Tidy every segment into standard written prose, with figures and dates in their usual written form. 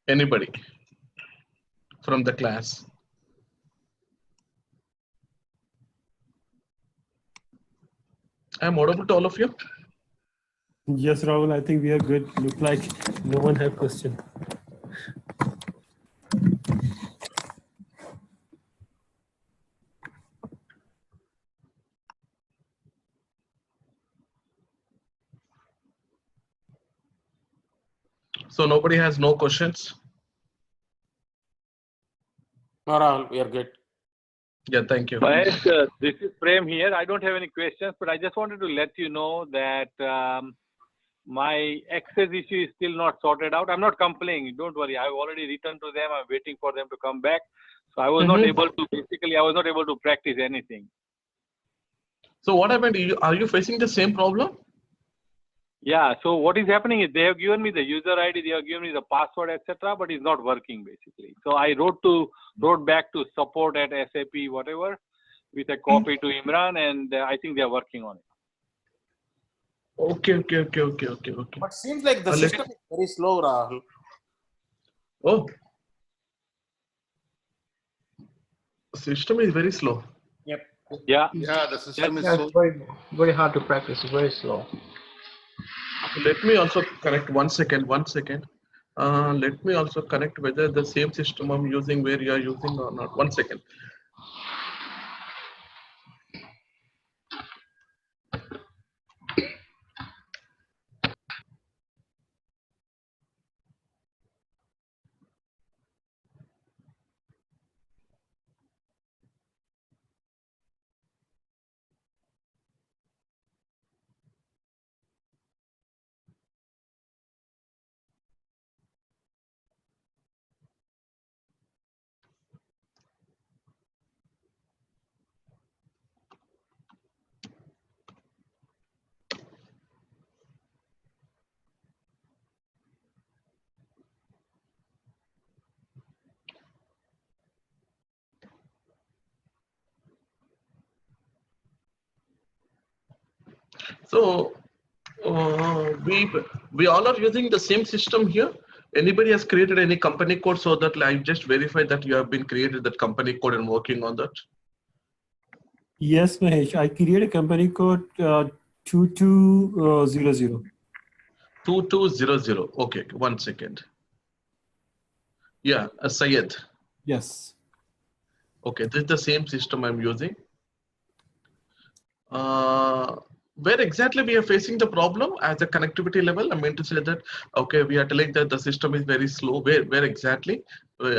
Anybody from the class? I'm audible to all of you? Yes, Rahul, I think we are good. Look like no one have question. So nobody has no questions? No, Rahul, we are good. Yeah, thank you. This is Prem here. I don't have any questions, but I just wanted to let you know that my access issue is still not sorted out. I'm not complaining. Don't worry. I've already returned to them. I'm waiting for them to come back. So I was not able to, basically, I was not able to practice anything. So what happened? Are you facing the same problem? Yeah. So what is happening is they have given me the user ID, they have given me the password, etc., but it's not working basically. So I wrote back to support at SAP, whatever, with a copy to Imran, and I think they are working on it. Okay. But seems like the system is very slow, Rahul. Oh. System is very slow. Yep. Yeah. Yeah, the system is so very hard to practice, very slow. Let me also connect one second. Let me also connect whether the same system I'm using where you are using or not. 1 second. So we all are using the same system here. Anybody has created any company code so that I just verify that you have been created that company code and working on that? Yes, Mahesh, I created a company code 2200. 2200. Okay, 1 second. Yeah, Syed. Yes. Okay, this is the same system I'm using. Where exactly we are facing the problem as a connectivity level? I mean to say that, okay, we are telling that the system is very slow. Where exactly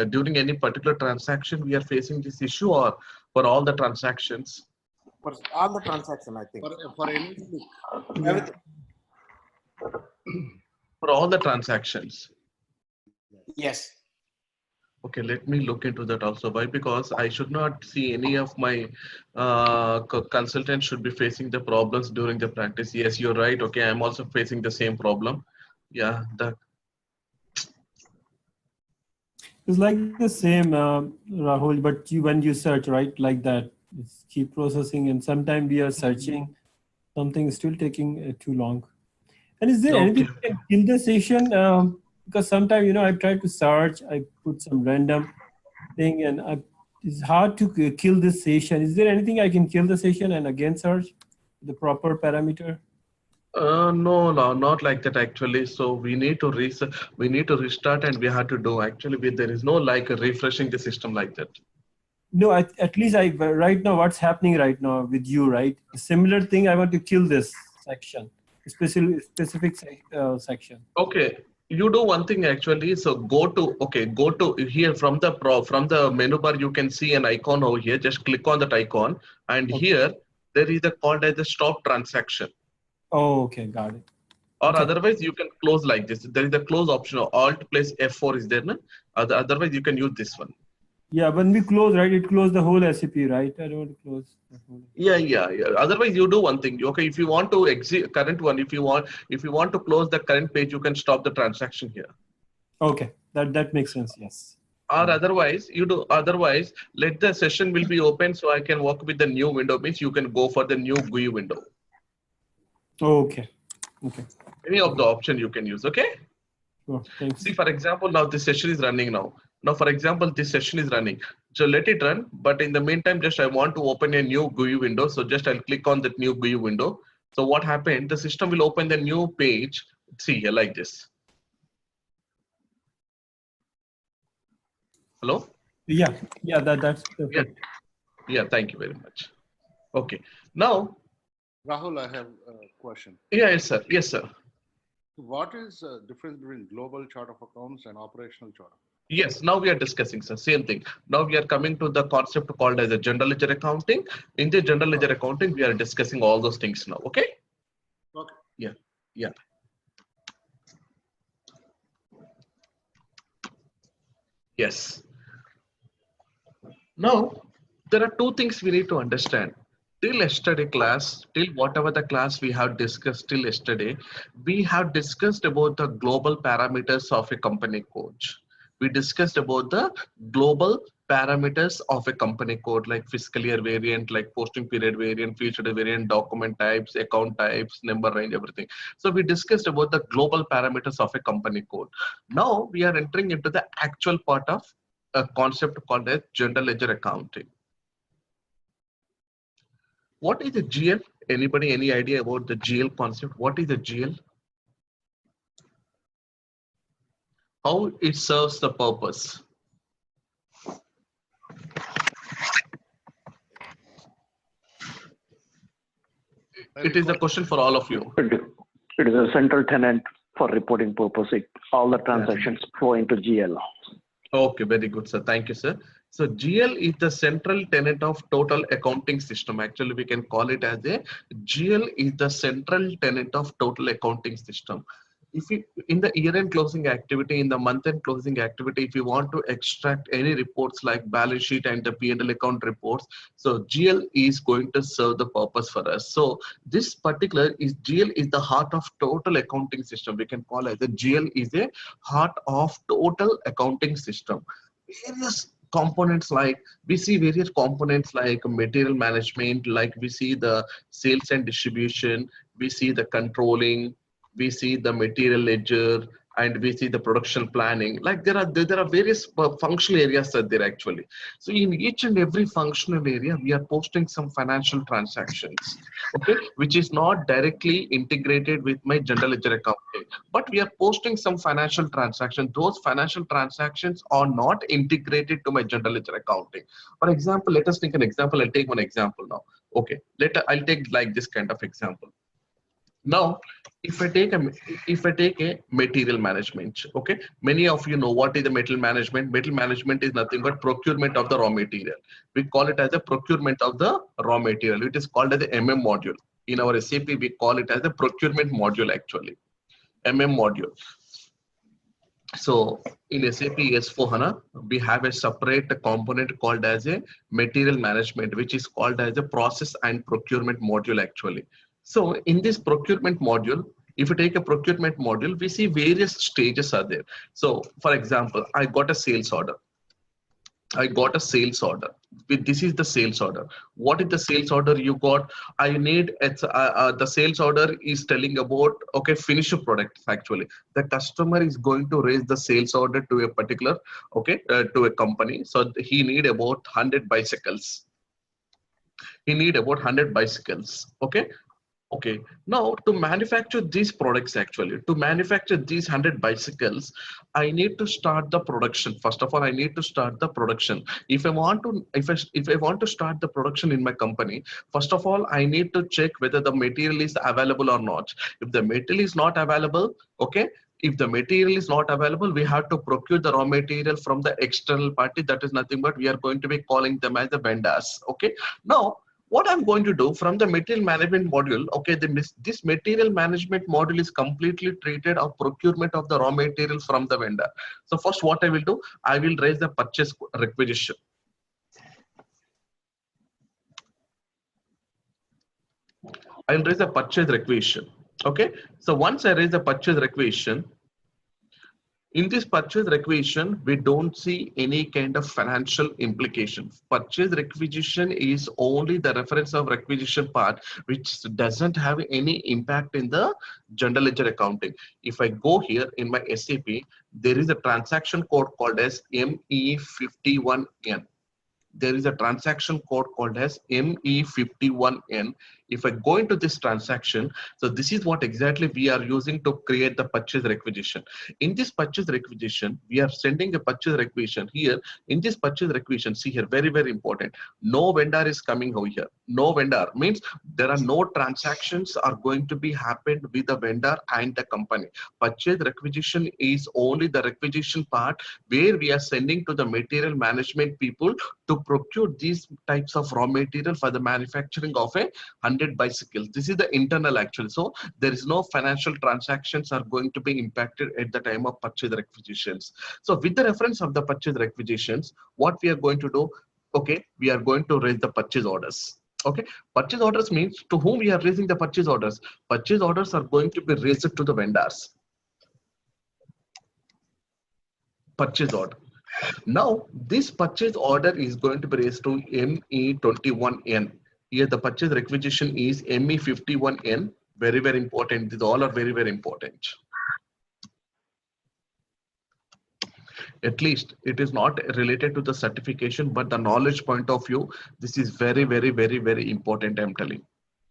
during any particular transaction we are facing this issue, or for all the transactions? For all the transaction, I think. for any Everything. For all the transactions. Yes. Okay, let me look into that also. Why? Because I should not see any of my consultants should be facing the problems during the practice. Yes, you're right. Okay, I'm also facing the same problem. Yeah, It's like the same, Rahul, but when you search, right, like that, it's keep processing, and sometimes we are searching, something is still taking too long. And is there anything you can kill the session? Because sometimes, I try to search, I put some random thing, and it's hard to kill this session. Is there anything I can kill the session and again search the proper parameter? No, not like that actually. So we need to restart, and we have to do actually. There is no like refreshing the system like that. No, at least right now, what's happening right now with you, right? A similar thing. I want to kill this section, specific section. Okay, you do one thing actually. So go to here from the menu bar. You can see an icon over here. Just click on that icon, and here there is a called as the stop transaction. Oh, okay, got it. Or Okay. otherwise you can close like this. There is a close option. Alt plus F4 is there. No? Otherwise you can use this one. Yeah, when we close, right, it closed the whole SAP, right? I don't want to close. Yeah. Otherwise you do one thing. Okay, if you want to exit current one, if you want to close the current page, you can stop the transaction here. Okay, that makes sense. Yes. Or otherwise let the session will be open, so I can work with the new window. Means you can go for the new GUI window. Okay. Any of the option you can use. Okay. Oh, thanks. See, for example, now this session is running now. Now, for example, this session is running. So let it run. But in the meantime, just I want to open a new GUI window. So just I'll click on that new GUI window. So what happened? The system will open the new page. See here like this. Hello? Yeah, that's perfect. Yeah, thank you very much. Okay. Now, Rahul, I have a question. yeah, yes, sir. Yes, sir. What is the difference between global chart of accounts and operational chart? Yes, now we are discussing, sir. Same thing. Now we are coming to the concept called as a general ledger accounting. In the general ledger accounting, we are discussing all those things now. Okay? Okay. Yeah. Yeah. Yes. Now, there are two things we need to understand. Till yesterday class, till whatever the class we have discussed till yesterday, we have discussed about the global parameters of a company code. We discussed about the global parameters of a company code like fiscal year variant, like posting period variant, future variant, document types, account types, number range, everything. So we discussed about the global parameters of a company code. Now we are entering into the actual part of a concept called as general ledger accounting. What is a GL? Anybody, any idea about the GL concept? What is a GL? How it serves the purpose? It is a question for all of you. It is a central tenant for reporting purpose. All the transactions flow into GL. Okay, very good, sir. Thank you, sir. So GL is the central tenet of total accounting system. Actually, we can call it as a GL is the central tenet of total accounting system. If you in the year-end closing activity, in the month-end closing activity, if you want to extract any reports like balance sheet and the P&L account reports, so GL is going to serve the purpose for us. So this particular is GL is the heart of total accounting system. We can call it the GL is a heart of total accounting system. Various components, like we see various components like material management, like we see the sales and distribution, we see the controlling, we see the material ledger, and we see the production planning. Like there are various functional areas that there actually. So in each and every functional area, we are posting some financial transactions, okay, which is not directly integrated with my general ledger accounting, but we are posting some financial transactions. Those financial transactions are not integrated to my general ledger accounting. For example, let us take an example. I'll take one example now. Okay, I'll take like this kind of example. Now, if I take a material management, okay, many of you know what is the material management. Material management is nothing but procurement of the raw material. We call it as a procurement of the raw material. It is called as the MM module. In our SAP, we call it as a procurement module actually, MM module. So in SAP S/4HANA, we have a separate component called as a material management, which is called as a process and procurement module actually. So in this procurement module, if you take a procurement module, we see various stages are there. So for example, I got a sales order. This is the sales order. What is the sales order you got? I need the sales order is telling about, okay, finished product. Actually, the customer is going to raise the sales order to a particular, okay, to a company. So he need about 100 bicycles. Okay. Okay, now to manufacture these products, actually, to manufacture these 100 bicycles, I need to start the production. First of all, I need to start the production. If I want to start the production in my company, first of all, I need to check whether the material is available or not. If the material is not available, okay, if the material is not available, we have to procure the raw material from the external party. That is nothing but we are going to be calling them as the vendors. Okay, now what I'm going to do from the material management module, okay, this material management module is completely treated of procurement of the raw material from the vendor. So first what I will do, I will raise the purchase requisition. I'll raise the purchase requisition. Okay, so once I raise the purchase requisition, In this purchase requisition, we don't see any kind of financial implication. Purchase requisition is only the reference of requisition part, which doesn't have any impact in the general ledger accounting. If I go here in my SAP, there is a transaction code called as ME51N. There is a transaction code called as ME51N. If I go into this transaction, so this is what exactly we are using to create the purchase requisition. In this purchase requisition, we are sending a purchase requisition here. In this purchase requisition, see here, very, very important. No vendor is coming over here. No vendor means there are no transactions are going to be happened with the vendor and the company. Purchase requisition is only the requisition part where we are sending to the material management people to procure these types of raw material for the manufacturing of a 100 bicycles. This is the internal actually. So there is no financial transactions are going to be impacted at the time of purchase requisitions. So with the reference of the purchase requisitions, what we are going to do, okay, we are going to raise the purchase orders. Okay, purchase orders means to whom we are raising the purchase orders. Purchase orders are going to be raised to the vendors. Purchase order. Now, this purchase order is going to be raised to ME21N. Here, the purchase requisition is ME51N. Very, very important. These all are very, very important. At least it is not related to the certification, but the knowledge point of view, this is very, very, very, very important, I'm telling.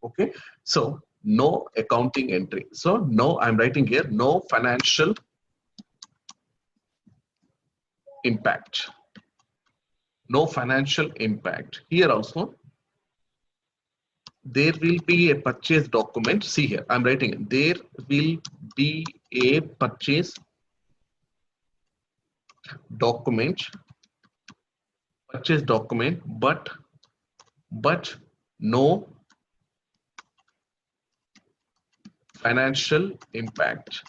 Okay, so no accounting entry. So no, I'm writing here, no financial impact. No financial impact. Here also, there will be a purchase document. See here, I'm writing, there will be a purchase document, but no financial impact.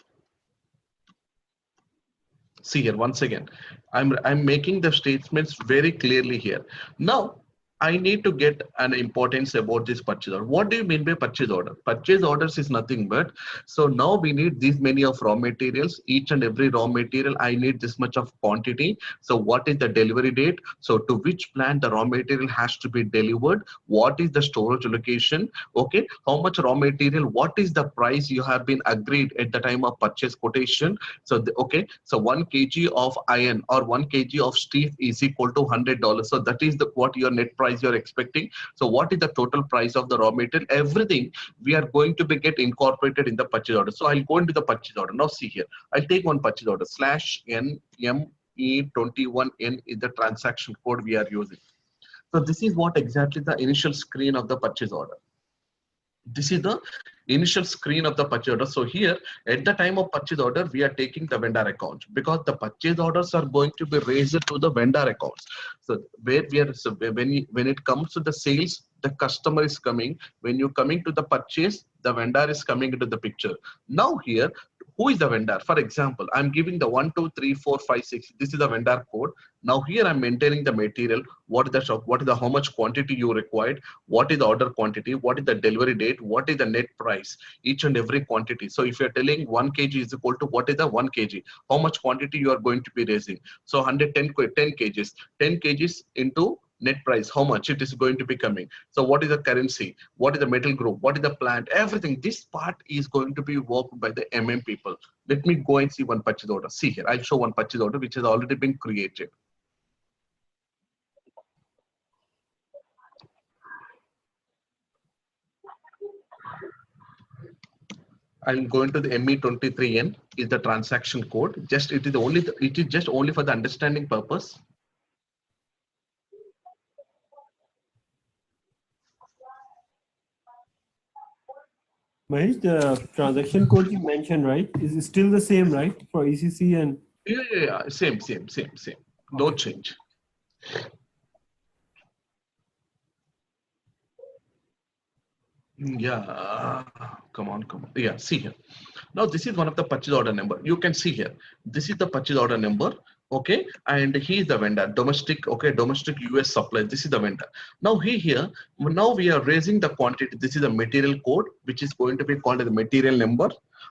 See here, once again, I'm making the statements very clearly here. Now, I need to get an importance about this purchase order. What do you mean by purchase order? Purchase orders is nothing but, so now we need this many of raw materials, each and every raw material, I need this much of quantity. So what is the delivery date? So to which plant the raw material has to be delivered? What is the storage location? Okay, how much raw material? What is the price you have been agreed at the time of purchase quotation? So, okay, so 1 kg of iron or 1 kg of steel is equal to $100. So that is the what your net price you're expecting. So what is the total price of the raw material? Everything we are going to be get incorporated in the purchase order. So I'll go into the purchase order. Now see here, I'll take one purchase order /NME21N is the transaction code we are using. So this is what exactly the initial screen of the purchase order. This is the initial screen of the purchase order. So here at the time of purchase order, we are taking the vendor account because the purchase orders are going to be raised to the vendor accounts. So where we are, so when it comes to the sales, the customer is coming. When you coming to the purchase, the vendor is coming into the picture. Now here, who is the vendor? For example, I'm giving the 1, 2, 3, 4, 5, 6. This is the vendor code. Now here I'm maintaining the material. What is the shop? What is the how much quantity you required? What is the order quantity? What is the delivery date? What is the net price? Each and every quantity. So if you're telling 1 kg is equal to what is the 1 kg? How much quantity you are going to be raising? So 110 kgs. 10 kgs into net price, how much it is going to be coming. So what is the currency? What is the metal group? What is the plant? Everything. This part is going to be worked by the MM people. Let me go and see one purchase order. See here, I'll show one purchase order which has already been created. I'm going to the ME23N is the transaction code. Just it is only it is just only for the understanding purpose. Mahesh, the transaction code you mentioned, right, is still the same, right, for ECC and? Yeah. Same. No change. Yeah, come on. Yeah, see here. Now this is one of the purchase order number. You can see here. This is the purchase order number. Okay, and he is the vendor, domestic. Okay, domestic US supply. This is the vendor. Now here. Now we are raising the quantity. This is a material code, which is going to be called as the material number.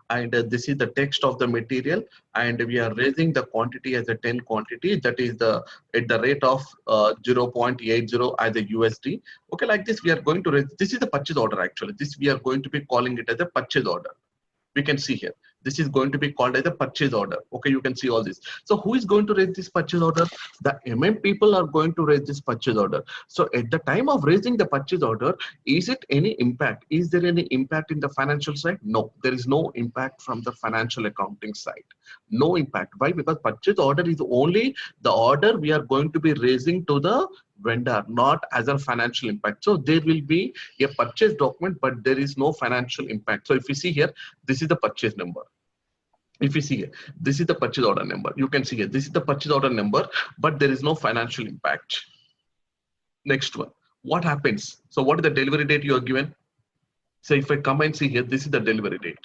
and this is the text of the material, and we are raising the quantity as a 10 quantity, that is the at the rate of 0.80 as a USD. Okay, like this we are going to raise. This is the purchase order actually. This we are going to be calling it as a purchase order. We can see here, this is going to be called as a purchase order. Okay, you can see all this. So who is going to raise this purchase order? The people are going to raise this purchase order. So at the time of raising the purchase order, is it any impact? Is there any impact in the financial side? No, there is no impact from the financial accounting side. No impact. Why? Because purchase order is only the order we are going to be raising to the vendor, not as a financial impact. So there will be a purchase document, but there is no financial impact. So if you see here, this is the purchase number. If you see here, this is the purchase order number. You can see here, this is the purchase order number, but there is no financial impact. Next one, what happens? So what is the delivery date you are given? So if I come and see here, this is the delivery date.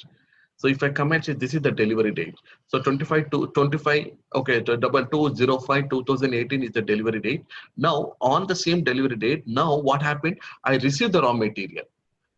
So if I come and say this is the delivery date. So 25 to 25, okay, 2205-2018 is the delivery date. Now on the same delivery date, now what happened? I received the raw material.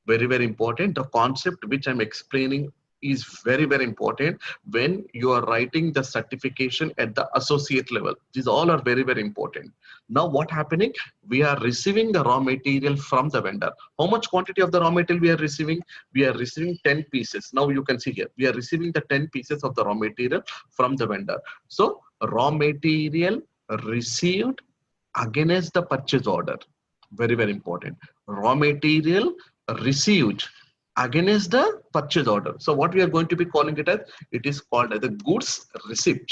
Very, very important. The concept which I'm explaining is very, very important when you are writing the certification at the associate level. These all are very, very important. Now what happening? We are receiving the raw material from the vendor. How much quantity of the raw material we are receiving? We are receiving 10 pieces. Now you can see here, we are receiving the 10 pieces of the raw material from the vendor. So raw material received against the purchase order. Very, very important. Raw material received against the purchase order. So what we are going to be calling it as, it is called as the goods receipt.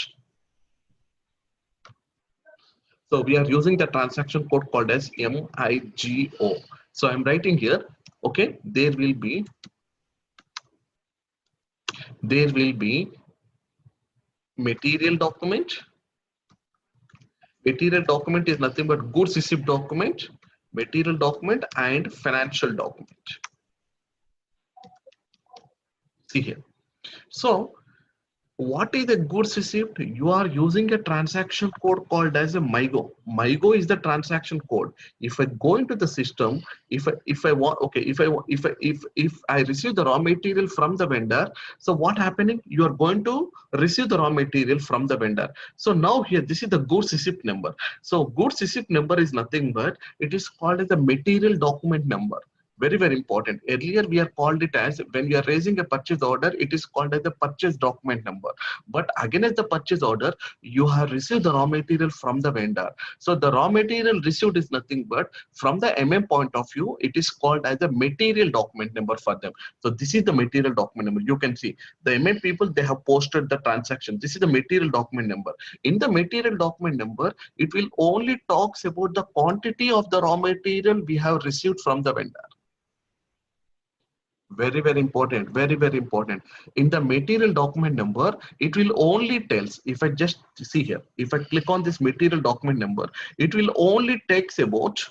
So we are using the transaction code called as MIGO. So I'm writing here, okay, there will be material document. Material document is nothing but goods receipt document, material document, and financial document. See here. So what is the goods receipt? You are using a transaction code called as a MIGO. MIGO is the transaction code. If I go into the system, if I receive the raw material from the vendor, so what happening? You are going to receive the raw material from the vendor. So now here, this is the goods receipt number. So goods receipt number is nothing but it is called as the material document number. Very, very important. Earlier we are called it as, when we are raising a purchase order, it is called as the purchase document number. But against the purchase order, you have received the raw material from the vendor. So the raw material received is nothing but, from the point of view, it is called as the material document number for them. So this is the material document number. You can see the people, they have posted the transaction. This is the material document number. In the material document number, it will only talks about the quantity of the raw material we have received from the vendor. Very, very important. Very, very important. In the material document number, it will only tells, if I just see here, if I click on this material document number, it will only takes about,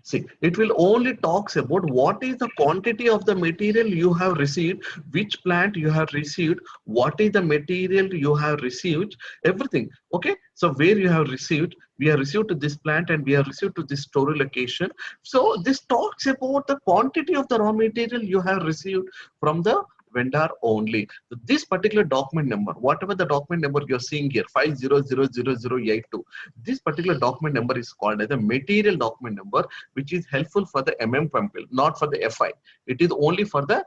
see, it will only talks about what is the quantity of the material you have received, which plant you have received, what is the material you have received, everything. Okay, so where you have received, we have received to this plant and we have received to this storage location. So this talks about the quantity of the raw material you have received from the vendor only. So this particular document number, whatever the document number you're seeing here, 5000082, this particular document number is called as a material document number, which is helpful for the people, not for the FI. It is only for the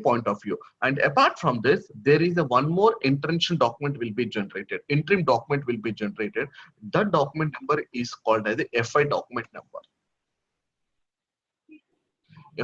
point of view. And apart from this, there is a one more interim document will be generated. Interim document will be generated. That document number is called as the FI document number.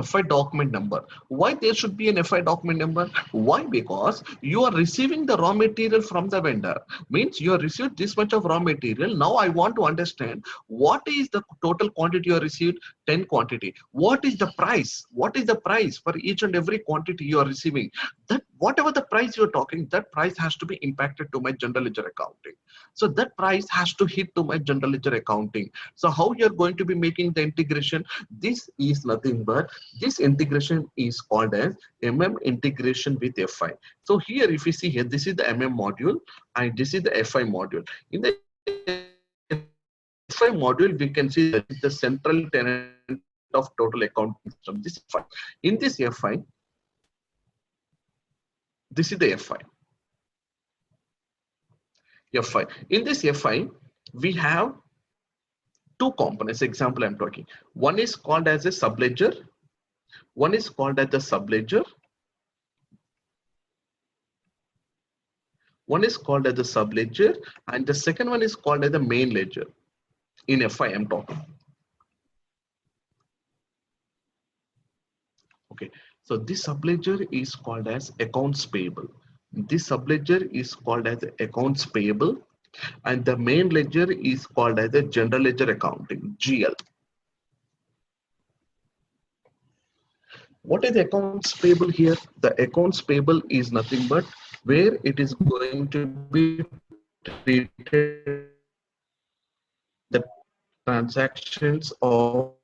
FI document number. Why there should be an FI document number? Why? Because you are receiving the raw material from the vendor. Means you have received this much of raw material. Now I want to understand what is the total quantity you have received, 10 quantity. What is the price? What is the price for each and every quantity you are receiving? That whatever the price you're talking, that price has to be impacted to my general ledger accounting. So that price has to hit to my general ledger accounting. So how you're going to be making the integration? This is nothing but, this integration is called as integration with FI. So here, if you see here, this is the module and this is the FI module. In the FI module, we can see that the central tenant of total accounting system. This FI. In this FI, this is the FI. FI. In this FI, we have two components. Example I'm talking. One is called as a subledger. One is called as the subledger. One is called as the subledger, and the second one is called as the main ledger. In FI, I'm talking. Okay, so this subledger is called as accounts payable. This subledger is called as accounts payable, and the main ledger is called as the general ledger accounting, GL. What is the accounts payable here? The accounts payable is nothing but where it is going to be treated the transactions of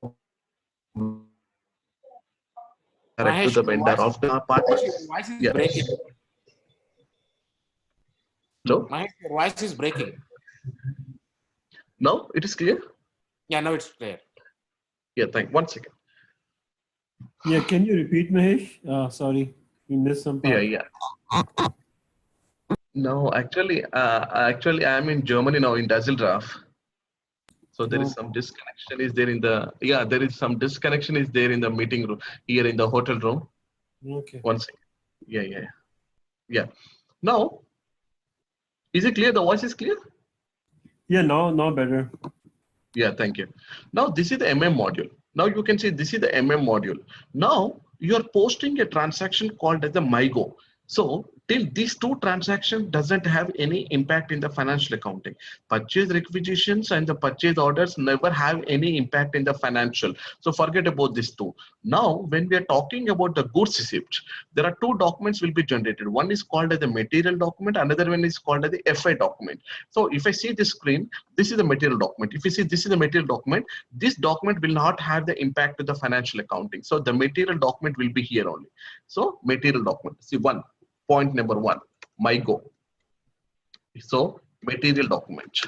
direct to Mahesh, the vendor of the partners. your voice is Yeah. breaking. Hello? Mahesh, your voice is breaking. Now it is clear? Yeah, now it's clear. Yeah, thank 1 second. Yeah, can you repeat, Mahesh? Sorry, we missed some part. Yeah. No, actually, I'm in Germany now in Düsseldorf. So there is some disconnection is there in the, there is some disconnection is there in the meeting room here in the hotel room. Okay. 1 second. Yeah. Now, is it clear? The voice is clear? Yeah, now better. Yeah, thank you. Now this is the MM module. Now you can see this is the MM module. Now you are posting a transaction called as the MyGo. So till these two transactions doesn't have any impact in the financial accounting. Purchase requisitions and the purchase orders never have any impact in the financial. So forget about these two. Now when we are talking about the goods receipt, there are two documents will be generated. One is called as the material document, another one is called as the FI document. So if I see this screen, this is the material document. If you see this is the material document, this document will not have the impact to the financial accounting. So the material document will be here only. So material document, see point number 1, MyGo. So material document.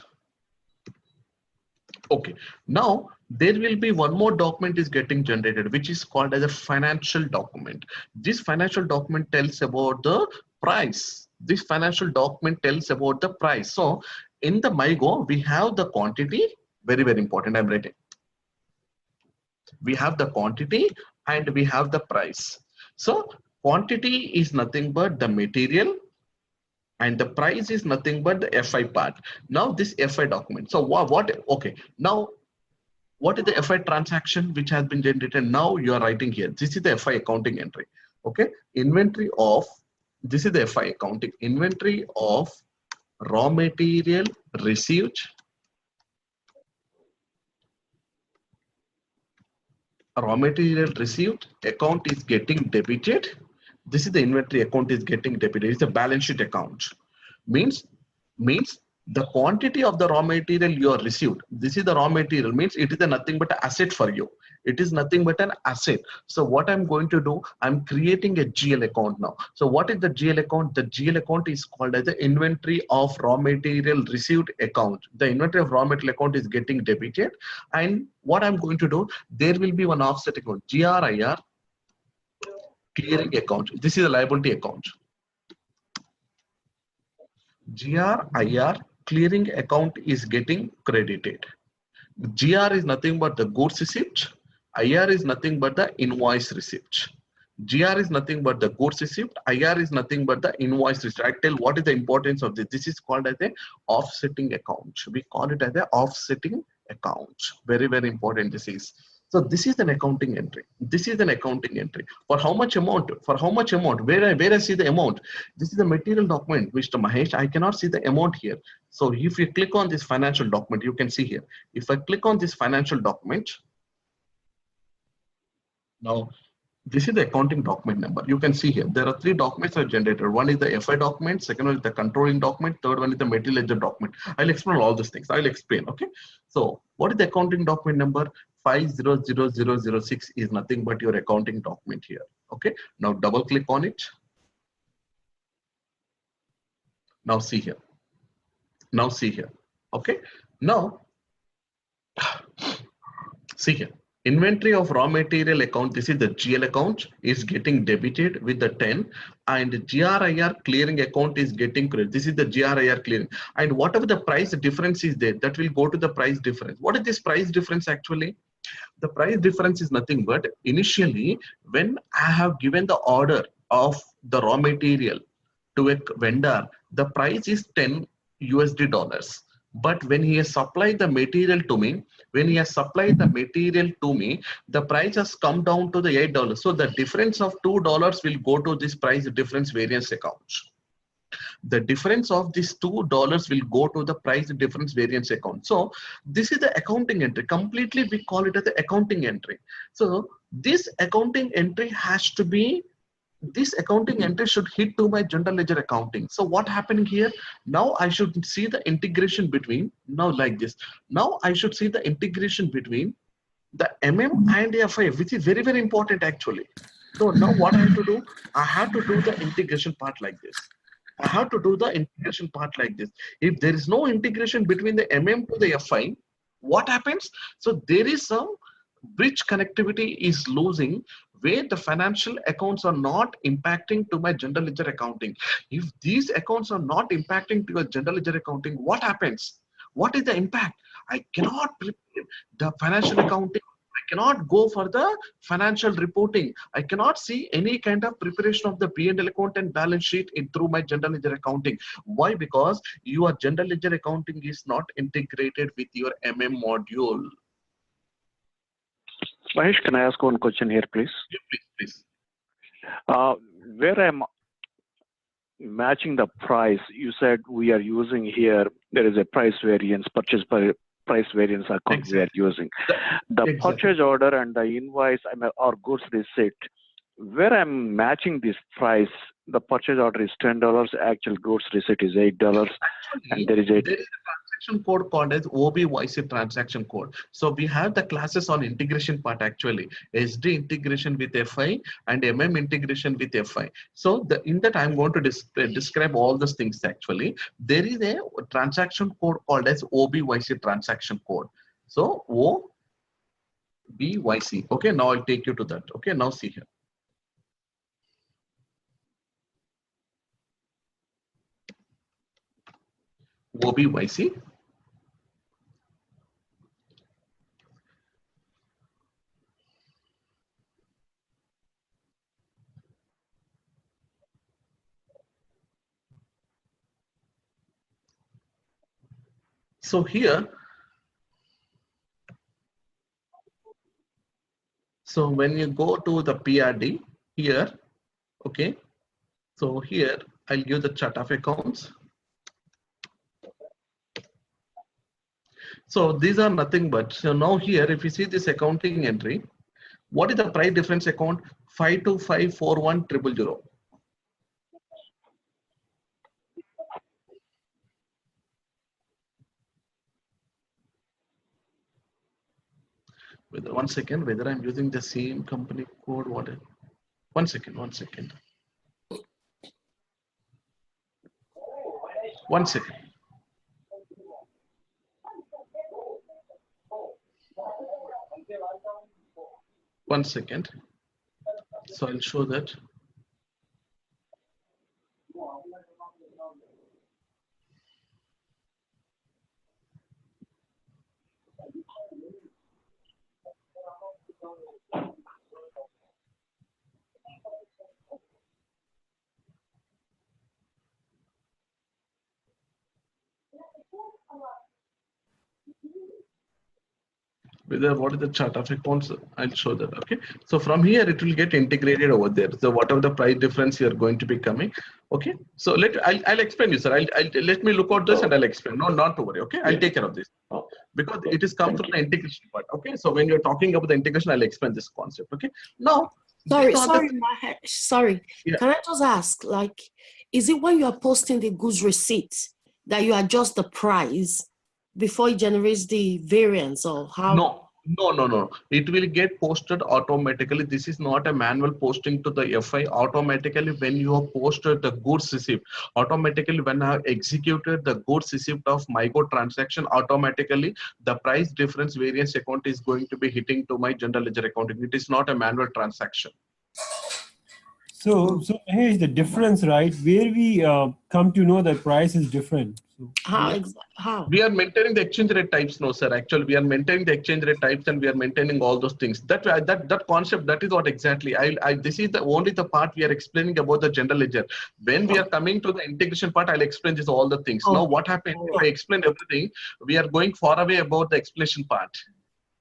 Okay, now there will be one more document is getting generated, which is called as a financial document. This financial document tells about the price. This financial document tells about the price. So in the MyGo, we have the quantity, very, very important, I'm writing. We have the quantity and we have the price. So quantity is nothing but the material and the price is nothing but the FI part. Now this FI document. So okay, now what is the FI transaction which has been generated? Now you are writing here. This is the FI accounting entry. Okay, inventory of, this is the FI accounting, inventory of raw material received, account is getting debited. This is the inventory account is getting debited. It's a balance sheet account. Means the quantity of the raw material you are received. This is the raw material, means it is a nothing but an asset for you. It is nothing but an asset. So what I'm going to do, I'm creating a GL account now. So what is the GL account? The GL account is called as the inventory of raw material received account. The inventory of raw material account is getting debited. And what I'm going to do, there will be one offset account, GRIR clearing account. This is a liability account. GRIR clearing account is getting credited. GR is nothing but the goods receipt. IR is nothing but the invoice receipt. GR is nothing but the goods receipt. IR is nothing but the invoice receipt. I tell what is the importance of this. This is called as a offsetting account. We call it as a offsetting account. Very, very important this is. So this is an accounting entry. This is an accounting entry. For how much amount? For how much amount? Where I see the amount? This is the material document, Mr. Mahesh. I cannot see the amount here. So if you click on this financial document, you can see here. If I click on this financial document, now this is the accounting document number. You can see here, there are 3 documents are generated. One is the FI document, second one is the controlling document, third one is the material ledger document. I'll explain all these things. I'll explain, okay? So what is the accounting document number? 500006 is nothing but your accounting document here, okay? Now double click on it. Now see here. Okay? Now, see here. Inventory of raw material account, this is the GL account, is getting debited with the 10, and GRIR clearing account is getting credit. This is the GRIR clearing, and whatever the price difference is there, that will go to the price difference. What is this price difference actually? The price difference is nothing but initially when I have given the order of the raw material to a vendor, the price is 10 USD dollars. But when he has supplied the material to me, the price has come down to the $8. So the difference of $2 will go to this price difference variance account. The difference of these $2 will go to the price difference variance account. So this is the accounting entry. Completely we call it as the accounting entry. So this accounting entry has to be, this accounting entry should hit to my general ledger accounting. So what happening here? Now I should see the integration between, now like this. Now I should see the integration between the MM and FI, which is very, very important actually. So now what I have to do? I have to do the integration part like this. I have to do the integration part like this. If there is no integration between the MM to the FI, what happens? So there is some bridge connectivity is losing, where the financial accounts are not impacting to my general ledger accounting. If these accounts are not impacting to your general ledger accounting, what happens? What is the impact? I cannot prepare the financial accounting. I cannot go for the financial reporting. I cannot see any kind of preparation of the P&L account and balance sheet through my general ledger accounting. Why? Because your general ledger accounting is not integrated with your MM module. Mahesh, can I ask one question here, please? Yeah, please. Where I'm matching the price, you said we are using here, there is a price variance, price variance account Exactly. we are using. The Exactly. purchase order and the invoice or goods receipt, where I'm matching this price, the purchase order is $10, actual goods receipt is $8, and there is a transaction code called as OBYC transaction code. So we have the classes on integration part actually, SD integration with FI and MM integration with FI. So in that I'm going to describe all those things actually. There is a transaction code called as OBYC transaction code. So OBYC. Okay, now I'll take you to that. Okay, now see here. OBYC. So here, so when you go to the PRD here, okay, so here I'll give the chart of accounts. So these are nothing but, so now here if you see this accounting entry, what is the price difference account? 5254100. One second, whether I'm using the same company code, what? One second. One second. One second. So I'll show that. Whether what is the chart of accounts, I'll show that. Okay, so from here it will get integrated over there. So whatever the price difference you're going to be coming. Okay, so I'll explain you, sir. Let me look at this and I'll explain. No, not to worry. Okay, I'll take care of this because it is come from the integration part. Okay, so when you're talking about the integration, I'll explain this concept. Okay, now sorry, Mahesh, sorry. Yeah. Can I just ask, like, is it when you are posting the goods receipt that you adjust the price before it generates the variance, or how? No. It will get posted automatically. This is not a manual posting to the FI. Automatically, when you have posted the goods receipt, automatically when I have executed the goods receipt of MyGo transaction, automatically the price difference variance account is going to be hitting to my general ledger accounting. It is not a manual transaction. So here's the difference, right? Where we come to know that price is different. So, How? We are maintaining the exchange rate types, no, sir. Actually, we are maintaining the exchange rate types and we are maintaining all those things. That concept, that is what exactly. This is the only the part we are explaining about the general ledger. When we are coming to the integration part, I'll explain this all the things. Now, what happens if I explain everything? We are going far away about the explanation part.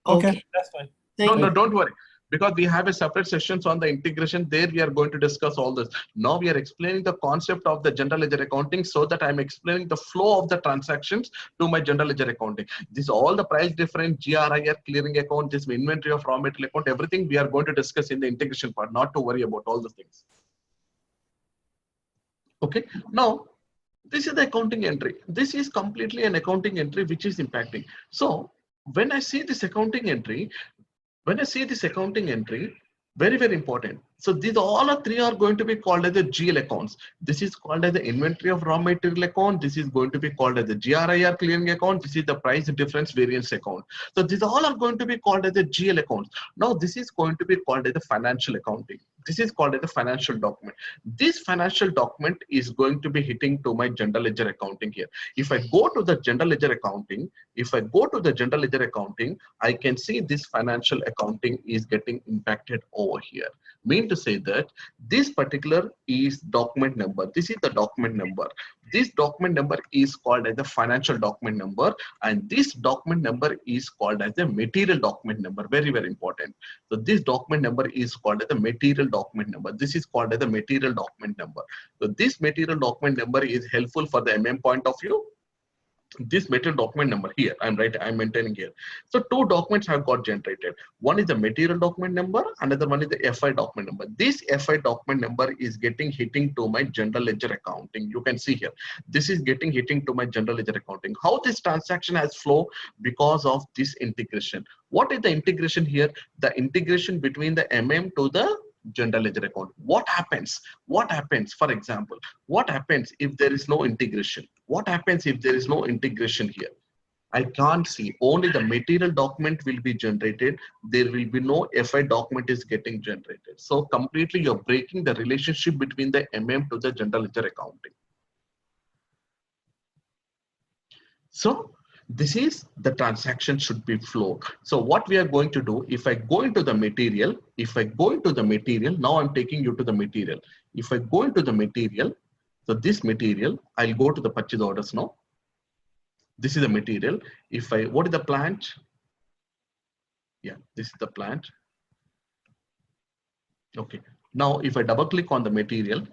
okay, that's fine. No, don't worry. Because we have a separate sessions on the integration. There we are going to discuss all this. Now we are explaining the concept of the general ledger accounting so that I'm explaining the flow of the transactions to my general ledger accounting. This all the price difference, GRIR, clearing account, this inventory of raw material account, everything we are going to discuss in the integration part, not to worry about all the things. Okay, now this is the accounting entry. This is completely an accounting entry which is impacting. So when I see this accounting entry, very, very important. So these all are three are going to be called as the GL accounts. This is called as the inventory of raw material account. This is going to be called as the GRIR clearing account. This is the price difference variance account. So these all are going to be called as the GL accounts. Now this is going to be called as the financial accounting. This is called as the financial document. This financial document is going to be hitting to my general ledger accounting here. If I go to the general ledger accounting, I can see this financial accounting is getting impacted over here. Mean to say that this particular is document number. This is the document number. This document number is called as the financial document number, and this document number is called as the material document number. Very, very important. So this document number is called as the material document number. This is called as the material document number. So this material document number is helpful for the point of view. This material document number here, I'm maintaining here. So two documents have got generated. One is the material document number, another one is the FI document number. This FI document number is hitting to my general ledger accounting. You can see here, this is hitting to my general ledger accounting. How this transaction has flow? Because of this integration. What is the integration here? The integration between the to the general ledger account. What happens? For example, what happens if there is no integration? What happens if there is no integration here? I can't see. Only the material document will be generated. There will be no FI document is getting generated. So completely you're breaking the relationship between the to the general ledger accounting. So this is the transaction should be flow. So what we are going to do, if I go into the material, now I'm taking you to the material. If I go into the material, so this material, I'll go to the purchase orders now. This is the material. What is the plant? Yeah, this is the plant. Okay. Now, if I double click on the material,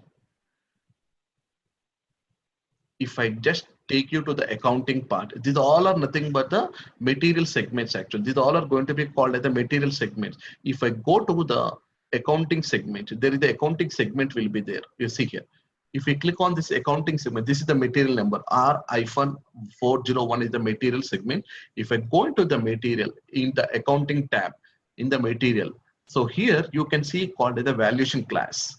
if I just take you to the accounting part, these all are nothing but the material segments actually. These all are going to be called as the material segments. If I go to the accounting segment, there is the accounting segment will be there. You see here. If we click on this accounting segment, this is the material number R-401 is the material segment. If I go into the material in the accounting tab in the material, so here you can see called as the valuation class.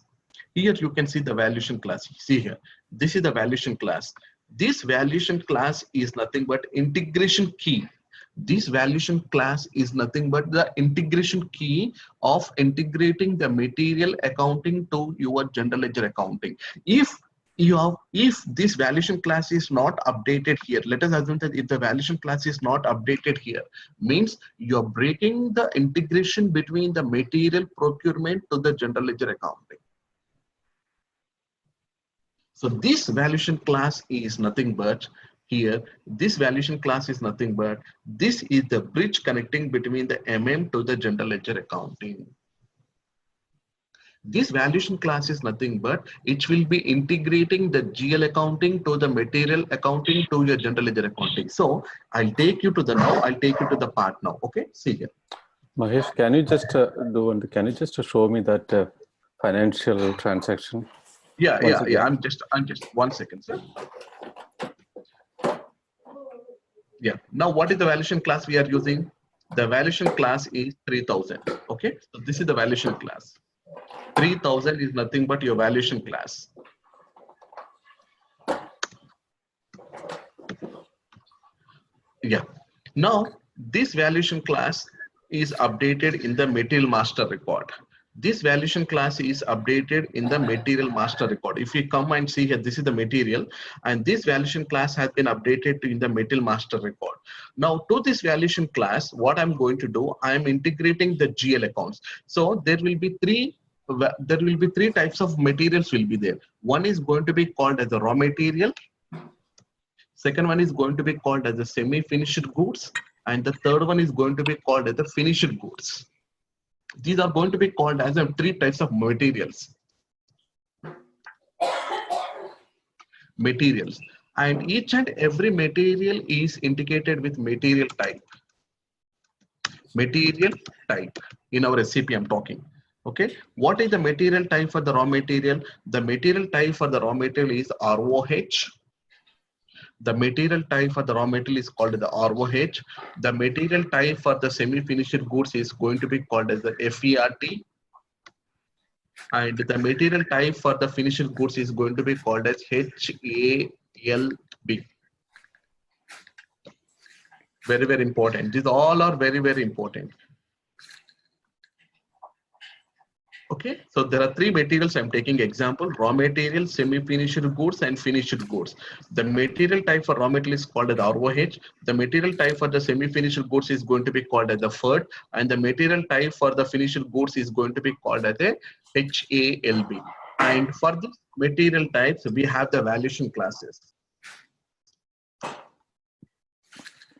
Here you can see the valuation class. See here, this is the valuation class. This valuation class is nothing but integration key. This valuation class is nothing but the integration key of integrating the material accounting to your general ledger accounting. If this valuation class is not updated here, let us assume that if the valuation class is not updated here, means you're breaking the integration between the material procurement to the general ledger accounting. So this valuation class is nothing but here, this valuation class is nothing but this is the bridge connecting between the to the general ledger accounting. This valuation class is nothing but it will be integrating the GL accounting to the material accounting to your general ledger accounting. So I'll take you to the part now. Okay, see here. Mahesh, can you just can you just show me that financial transaction? Yeah. I'm just 1 second, sir. Yeah. Now, what is the valuation class we are using? The valuation class is 3000. Okay, so this is the valuation class. 3000 is nothing but your valuation class. Yeah. Now this valuation class is updated in the material master record. This valuation class is updated in the material master record. If you come and see here, this is the material, and this valuation class has been updated in the material master record. Now to this valuation class, what I'm going to do, I'm integrating the GL accounts. So there will be three types of materials will be there. One is going to be called as the raw material. Second one is going to be called as the semi-finished goods, and the third one is going to be called as the finished goods. These are going to be called as three types of materials. And each and every material is indicated with material type. Material type in our SAP I'm talking. Okay, what is the material type for the raw material? The material type for the raw material is ROH. The material type for the raw material is called the ROH. The material type for the semi-finished goods is going to be called as the FERT. And the material type for the finished goods is going to be called as HALB. Very, very important. These all are very, very important. Okay, so there are three materials I'm taking example: raw material, semi-finished goods, and finished goods. The material type for raw material is called as ROH. The material type for the semi-finished goods is going to be called as the FERT, and the material type for the finished goods is going to be called as a HALB. And for the material types, we have the valuation classes.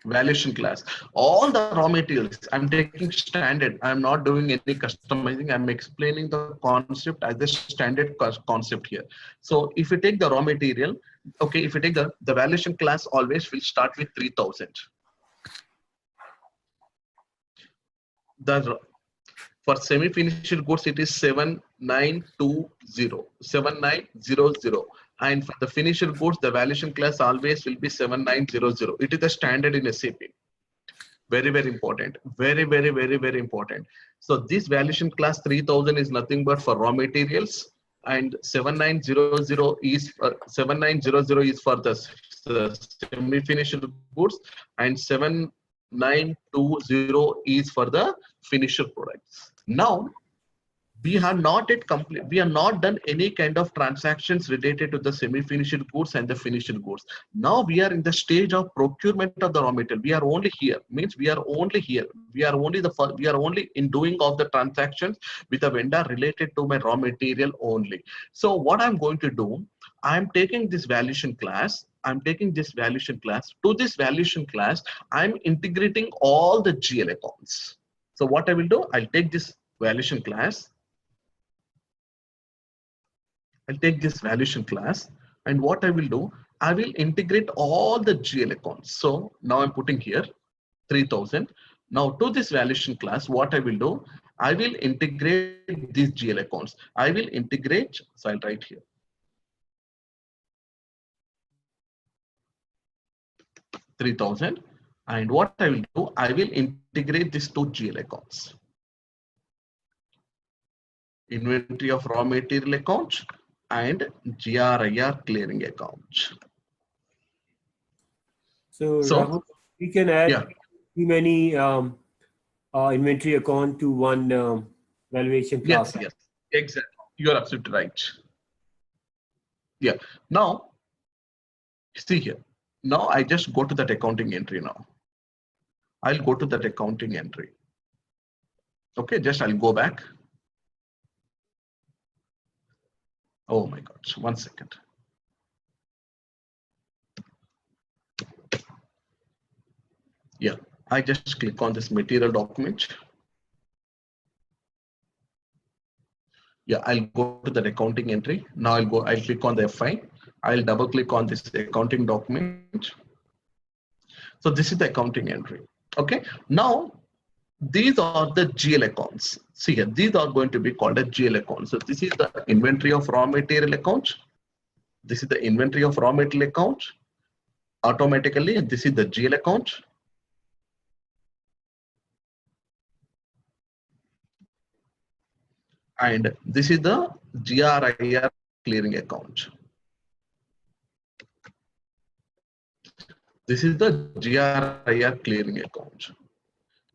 Valuation class. All the raw materials I'm taking standard. I'm not doing any customizing. I'm explaining the concept as a standard concept here. So if you take the raw material, okay, if you take the valuation class, always will start with 3000. For semi-finished goods, it is 7900. And for the finished goods, the valuation class always will be 7900. It is the standard in SAP. Very, very important. Very, very, very, very important. So this valuation class 3000 is nothing but for raw materials, and 7900 is for the semi-finished goods, and 7920 is for the finished products. Now we have not yet complete. We have not done any kind of transactions related to the semi-finished goods and the finished goods. Now we are in the stage of procurement of the raw material. We are only here. Means we are only here. We are only in doing of the transactions with the vendor related to my raw material only. So what I'm going to do, I'm taking this valuation class. I'm taking this valuation class. To this valuation class, I'm integrating all the GL accounts. So what I will do, I'll take this valuation class. I'll take this valuation class, and what I will do, I will integrate all the GL accounts. So now I'm putting here 3000. Now to this valuation class, what I will do, I will integrate these GL accounts. I will integrate, so I'll write here. $3,000. And what I will do, I will integrate these two GL accounts. Inventory of raw material account and GRIR clearing account. So Rahul, we can add too many inventory account to one valuation class. Yes, exactly. You're absolutely right. Yeah. Now, see here. Now I just go to that accounting entry now. I'll go to that accounting entry. Okay, just I'll go back. Oh my God, 1 second. Yeah, I just click on this material document. Yeah, I'll go to that accounting entry. Now I'll click on the FI. I'll double click on this accounting document. So this is the accounting entry. Okay, now these are the GL accounts. See here, these are going to be called a GL account. So this is the inventory of raw material account. This is the inventory of raw material account. Automatically, this is the GL account. and this is the GRIR clearing account. This is the GRIR clearing account.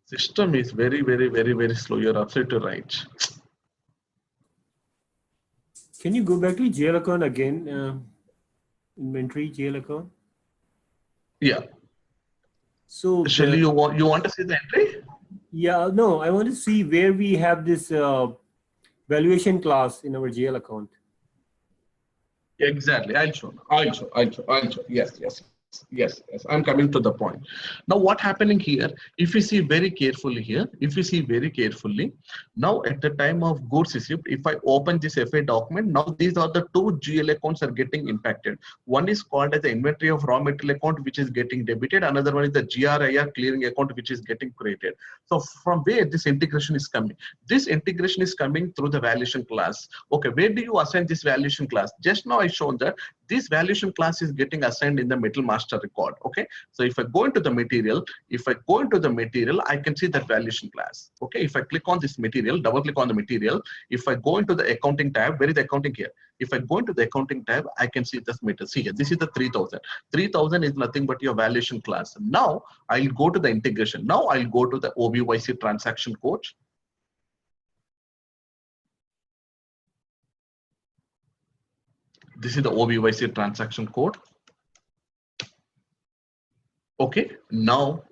System is very, very, very, very slow. You're absolutely right. Can you go back to GL account again? Inventory GL account. Yeah. So Shall you want to see the entry? Yeah, no, I want to see where we have this valuation class in our GL account. Exactly. I'll show. Yes. I'm coming to the point. Now, what happening here? If you see very carefully here, now at the time of goods receipt, if I open this FA document, now these are the two GL accounts are getting impacted. One is called as the inventory of raw material account, which is getting debited. Another one is the GRIR clearing account, which is getting created. So from where this integration is coming? This integration is coming through the valuation class. Okay, where do you assign this valuation class? Just now I shown that this valuation class is getting assigned in the metal master record. Okay, so if I go into the material, I can see that valuation class. Okay, if I click on this material, double click on the material, if I go into the accounting tab, where is the accounting here? If I go into the accounting tab, I can see this metal. See here, this is the 3000. 3000 is nothing but your valuation class. Now I'll go to the integration. Now I'll go to the OBYC transaction code. This is the OBYC transaction code. Okay, now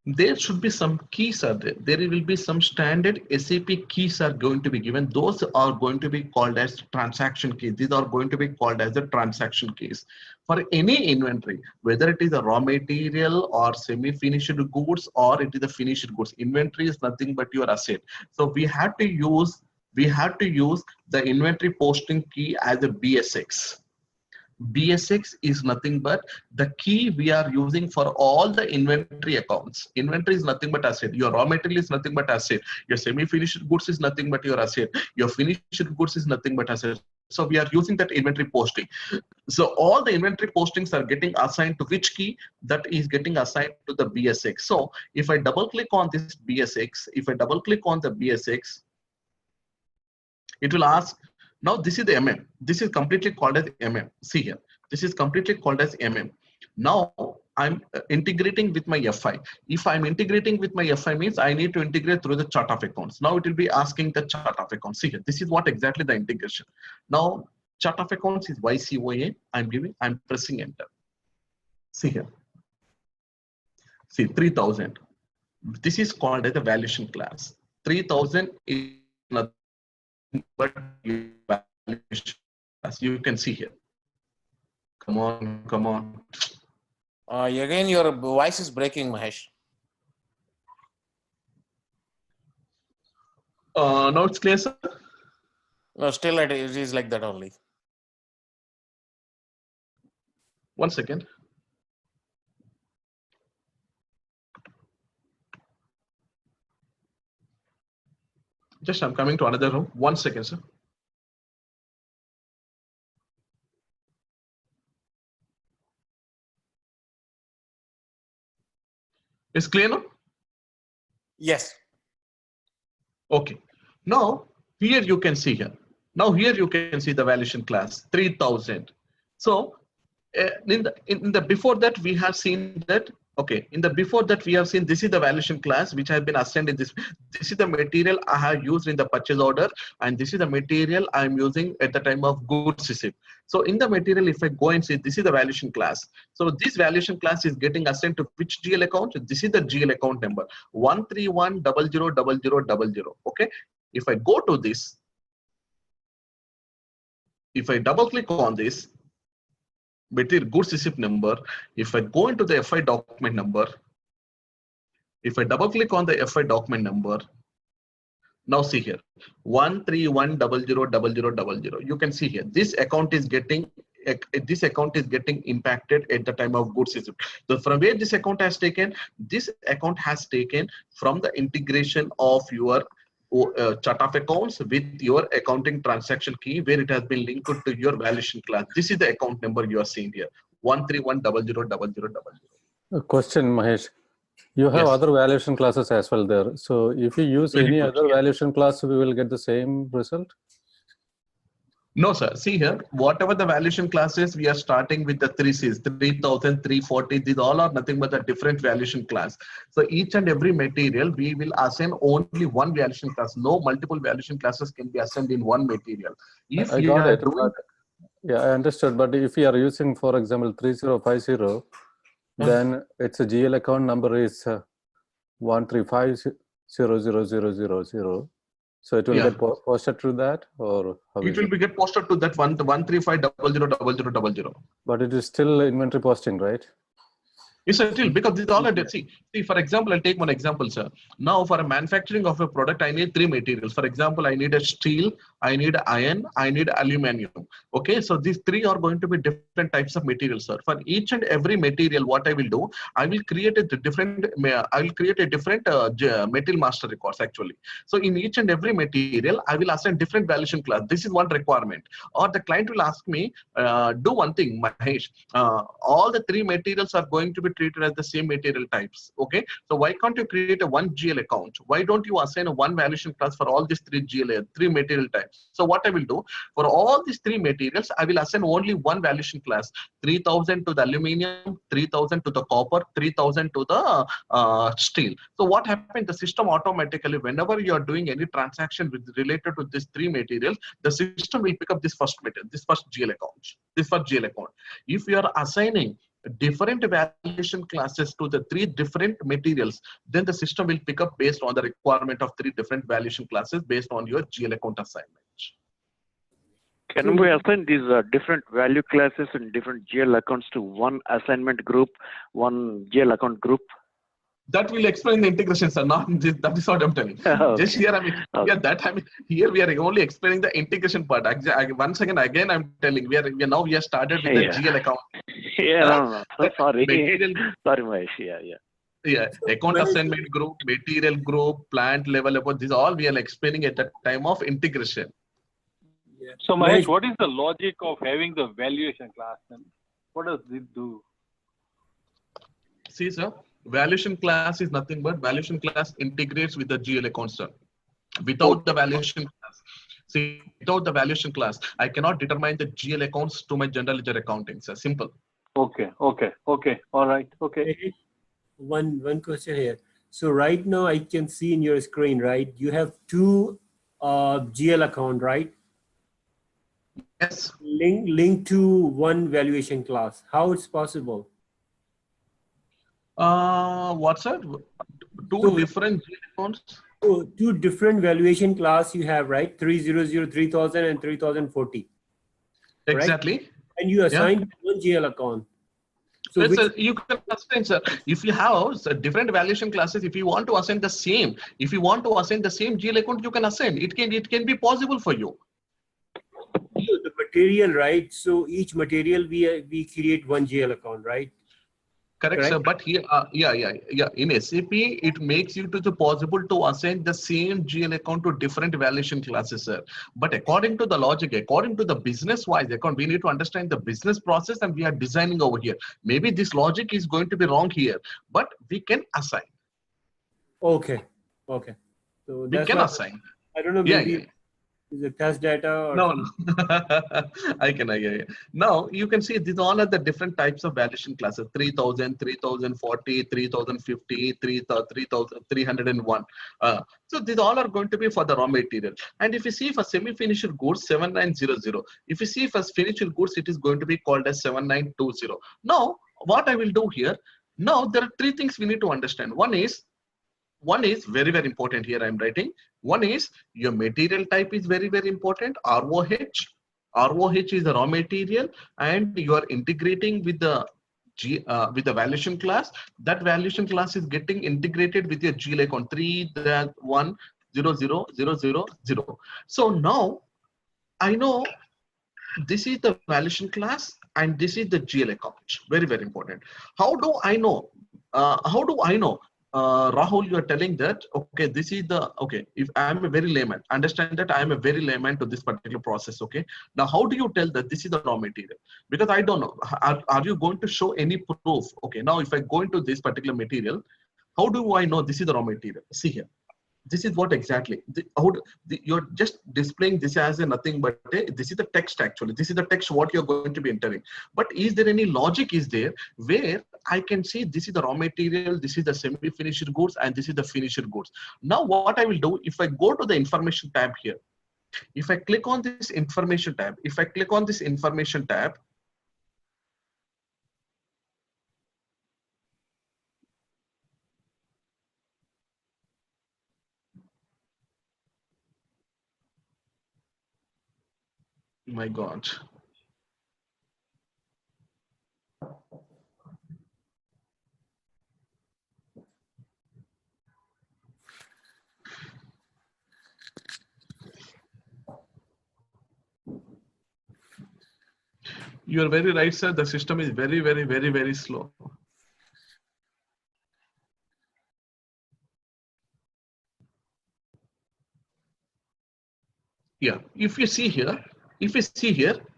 there should be some keys are there. There will be some standard SAP keys are going to be given. Those are going to be called as transaction keys. These are going to be called as the transaction keys. For any inventory, whether it is a raw material or semi-finished goods or it is a finished goods, inventory is nothing but your asset. So we have to use the inventory posting key as a BSX. BSX is nothing but the key we are using for all the inventory accounts. Inventory is nothing but asset. Your raw material is nothing but asset. Your semi-finished goods is nothing but your asset. Your finished goods is nothing but asset. So we are using that inventory posting. So all the inventory postings are getting assigned to which key? That is getting assigned to the BSX. So if I double click on this BSX, it will ask. Now this is the MM. This is completely called as MM. See here. This is completely called as MM. Now I'm integrating with my FI. If I'm integrating with my FI means I need to integrate through the chart of accounts. Now it will be asking the chart of accounts. See here. This is what exactly the integration. Now chart of accounts is YCOA. I'm pressing enter. See here. See 3000. This is called as the valuation class. 3000 is nothing but as you can see here. Come on. Again, your voice is breaking, Mahesh. Now it's clear, sir? No, still it is like that only. 1 second. Just I'm coming to another room. 1 second, sir. It's clear now? Yes. Okay. Now here you can see here. Now here you can see the valuation class 3000. So in the before that we have seen that. Okay, in the before that we have seen this is the valuation class which has been assigned in this. This is the material I have used in the purchase order, and this is the material I am using at the time of goods receipt. So in the material, if I go and see, this is the valuation class. So this valuation class is getting assigned to which GL account? This is the GL account number 131000000. Okay, if I go to this, if I double click on this material goods receipt number, if I go into the FI document number, if I double click on the FI document number, now see here 131000000. You can see here this account is getting impacted at the time of goods receipt. So from where this account has taken? This account has taken from the integration of your chart of accounts with your accounting transaction key, where it has been linked to your valuation class. This is the account number you are seeing here 131000000. A question, Mahesh. You have Yes. other valuation classes as well there. So if you use Very any good, other yeah. valuation class, we will get the same result. No, sir. See here, whatever the valuation classes, we are starting with the 3Cs, 3000, 340. These all are nothing but a different valuation class. So each and every material, we will assign only one valuation class. No multiple valuation classes can be assigned in one material. If I you got are it. doing, But yeah, I understood. But if you are using, for example, 3050, then its a GL account number is 135000000. So it will yeah, get posted to that, or how it is will it? be get posted to that 135000000. But it is still inventory posting, right? Yes, it will, because this all I did. See, for example, I'll take one example, sir. Now, for a manufacturing of a product, I need three materials. For example, I need a steel, I need iron, I need aluminum. Okay, so these three are going to be different types of materials, sir. For each and every material, what I will do, I will create a different. I will create a different material master records actually. So in each and every material, I will assign different valuation class. This is one requirement. Or the client will ask me, do one thing, Mahesh. All the three materials are going to be treated as the same material types. Okay, so why can't you create a one GL account? Why don't you assign a one valuation class for all these three material types? So what I will do, for all these three materials, I will assign only one valuation class: 3000 to the aluminum, 3000 to the copper, 3000 to the steel. So what happened? The system automatically, whenever you are doing any transaction with related to these three materials, the system will pick up this first material, this first GL account, this first GL account. If you are assigning different valuation classes to the three different materials, then the system will pick up based on the requirement of three different valuation classes based on your GL account assignment. Can we assign these different value classes and different GL accounts to one assignment group, one GL account group? That will explain the integration, sir. Not this, that is what I'm telling. Okay. Just here, I mean, Okay. here we are only explaining the integration part. Once again, I'm telling, we are started with the GL account. Yeah, no. Sorry. Material, Sorry, Mahesh. Yeah. account assignment group, material group, plant level, about this all we are explaining at the time of integration. So Mahesh, what is the logic of having the valuation class then? What does it do? See, sir, valuation class is nothing but valuation class integrates with the GL account, sir. Without the valuation class, see, without the valuation class, I cannot determine the GL accounts to my general ledger accounting, sir. Simple. Okay. All right. Okay. One question here. So right now I can see in your screen, right? You have two GL account, right? Yes. Link to one valuation class. How it's possible? What's that? Two different GL accounts. So two different valuation class you have, right? 300, 3000 and 3040. Exactly. Right? And you assign one GL account. So you can assign, sir. If you have different valuation classes, if you want to assign the same, GL account, you can assign. It can be possible for you. The material, right? So each material we create one GL account, right? Correct, sir. But here, in SAP, it makes you to the possible to assign the same GL account to different valuation classes, sir. But according to the logic, according to the business-wise account, we need to understand the business process, and we are designing over here. Maybe this logic is going to be wrong here, but we can assign. Okay. So that's why Assign. I don't know. Maybe is it test data or no. I can. Now you can see these all are the different types of valuation classes: 3000, 3040, 3050, 3301. So these all are going to be for the raw material. And if you see for semi-finished goods, 7900. If you see for finished goods, it is going to be called as 7920. Now what I will do here? Now there are three things we need to understand. One is very, very important here. I'm writing. One is your material type is very, very important. ROH is the raw material, and you are integrating with the valuation class. That valuation class is getting integrated with your GL account 3100000. So now I know this is the valuation class and this is the GL account. Very, very important. How do I know? Rahul, you are telling that, okay, this is the, okay, if I am a very layman, understand that I am a very layman to this particular process, okay? Now, how do you tell that this is the raw material? Because I don't know. Are you going to show any proof? Okay, now if I go into this particular material, How do I know this is the raw material? See here. This is what exactly you're just displaying this as a nothing but this is the text. Actually this is the text what you're going to be entering, but is there any logic is there where I can see this is the raw material, this is the semi-finished goods, and this is the finished goods. Now what I will do, if I go to the information tab here, if I click on this information tab, my God. You are very right, sir. The system is very slow. Yeah, if you see here,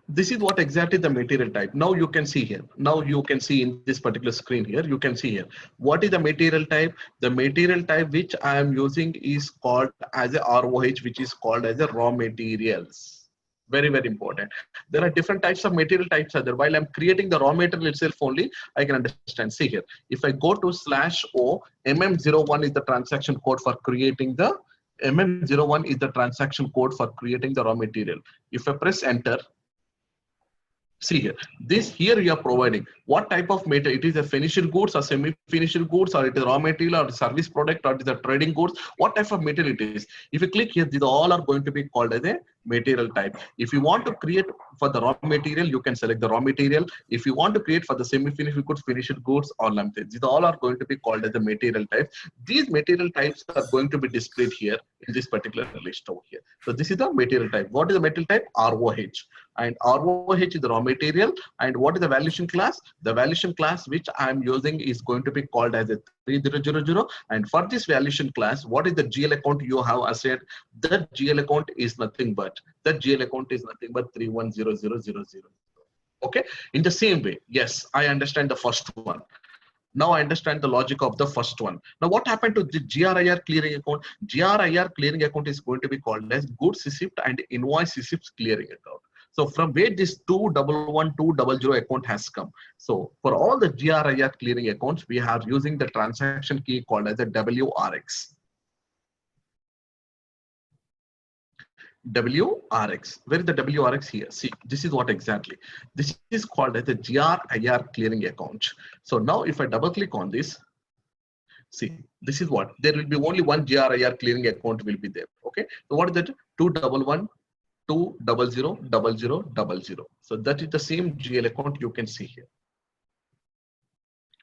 this is what exactly the material type. Now you can see here. Now you can see in this particular screen here, you can see here. What is the material type? The material type which I am using is called as a ROH, which is called as a raw materials. Very important. There are different types of material types other. While I'm creating the raw material itself only, I can understand. See here, if I go to /O, MM01 is the transaction code for creating the MM01 is the transaction code for creating the raw material. If I press enter, see here, this here you are providing what type of material. It is a finished goods or semi-finished goods, or it is raw material or service product, or it is a trading goods. What type of material it is? If you click here, these all are going to be called as a material type. If you want to create for the raw material, you can select the raw material. If you want to create for the semi-finished goods, finished goods, or limited, these all are going to be called as the material types. These material types are going to be displayed here in this particular list over here. So this is the material type. What is the material type? ROH. And ROH is the raw material. And what is the valuation class? The valuation class which I am using is going to be called as a 3000. And for this valuation class, what is the GL account you have assigned? That GL account is nothing but 310000. Okay. In the same way, yes, I understand the first one. Now I understand the logic of the first one. Now what happened to the GRIR clearing account? GRIR clearing account is going to be called as goods receipt and invoice receipts clearing account. So from where this 211200 account has come. So for all the GRIR clearing accounts, we are using the transaction key called as a WRX. WRX. Where is the WRX here? See, this is what exactly. This is called as the GRIR clearing account. So now if I double click on this, see, this is what, there will be only one GRIR clearing account will be there. Okay. So what is that? 211-200-0000. So that is the same GL account you can see here.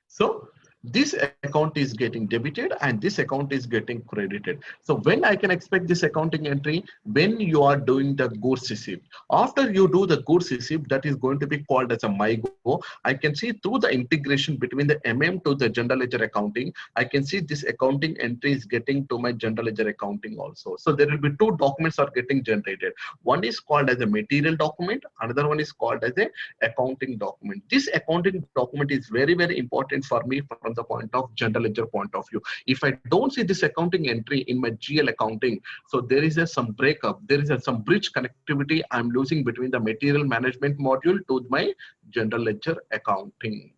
So this account is getting debited and this account is getting credited. So when I can expect this accounting entry? When you are doing the goods receipt. After you do the goods receipt, that is going to be called as a MyGo. I can see through the integration between the MM to the general ledger accounting, I can see this accounting entry is getting to my general ledger accounting also. So there will be two documents are getting generated. One is called as a material document. Another one is called as a accounting document. This accounting document is very important for me from the point of general ledger point of view. If I don't see this accounting entry in my GL accounting, so there is some breakup, there is some bridge connectivity I'm losing between the material management module to my general ledger accounting.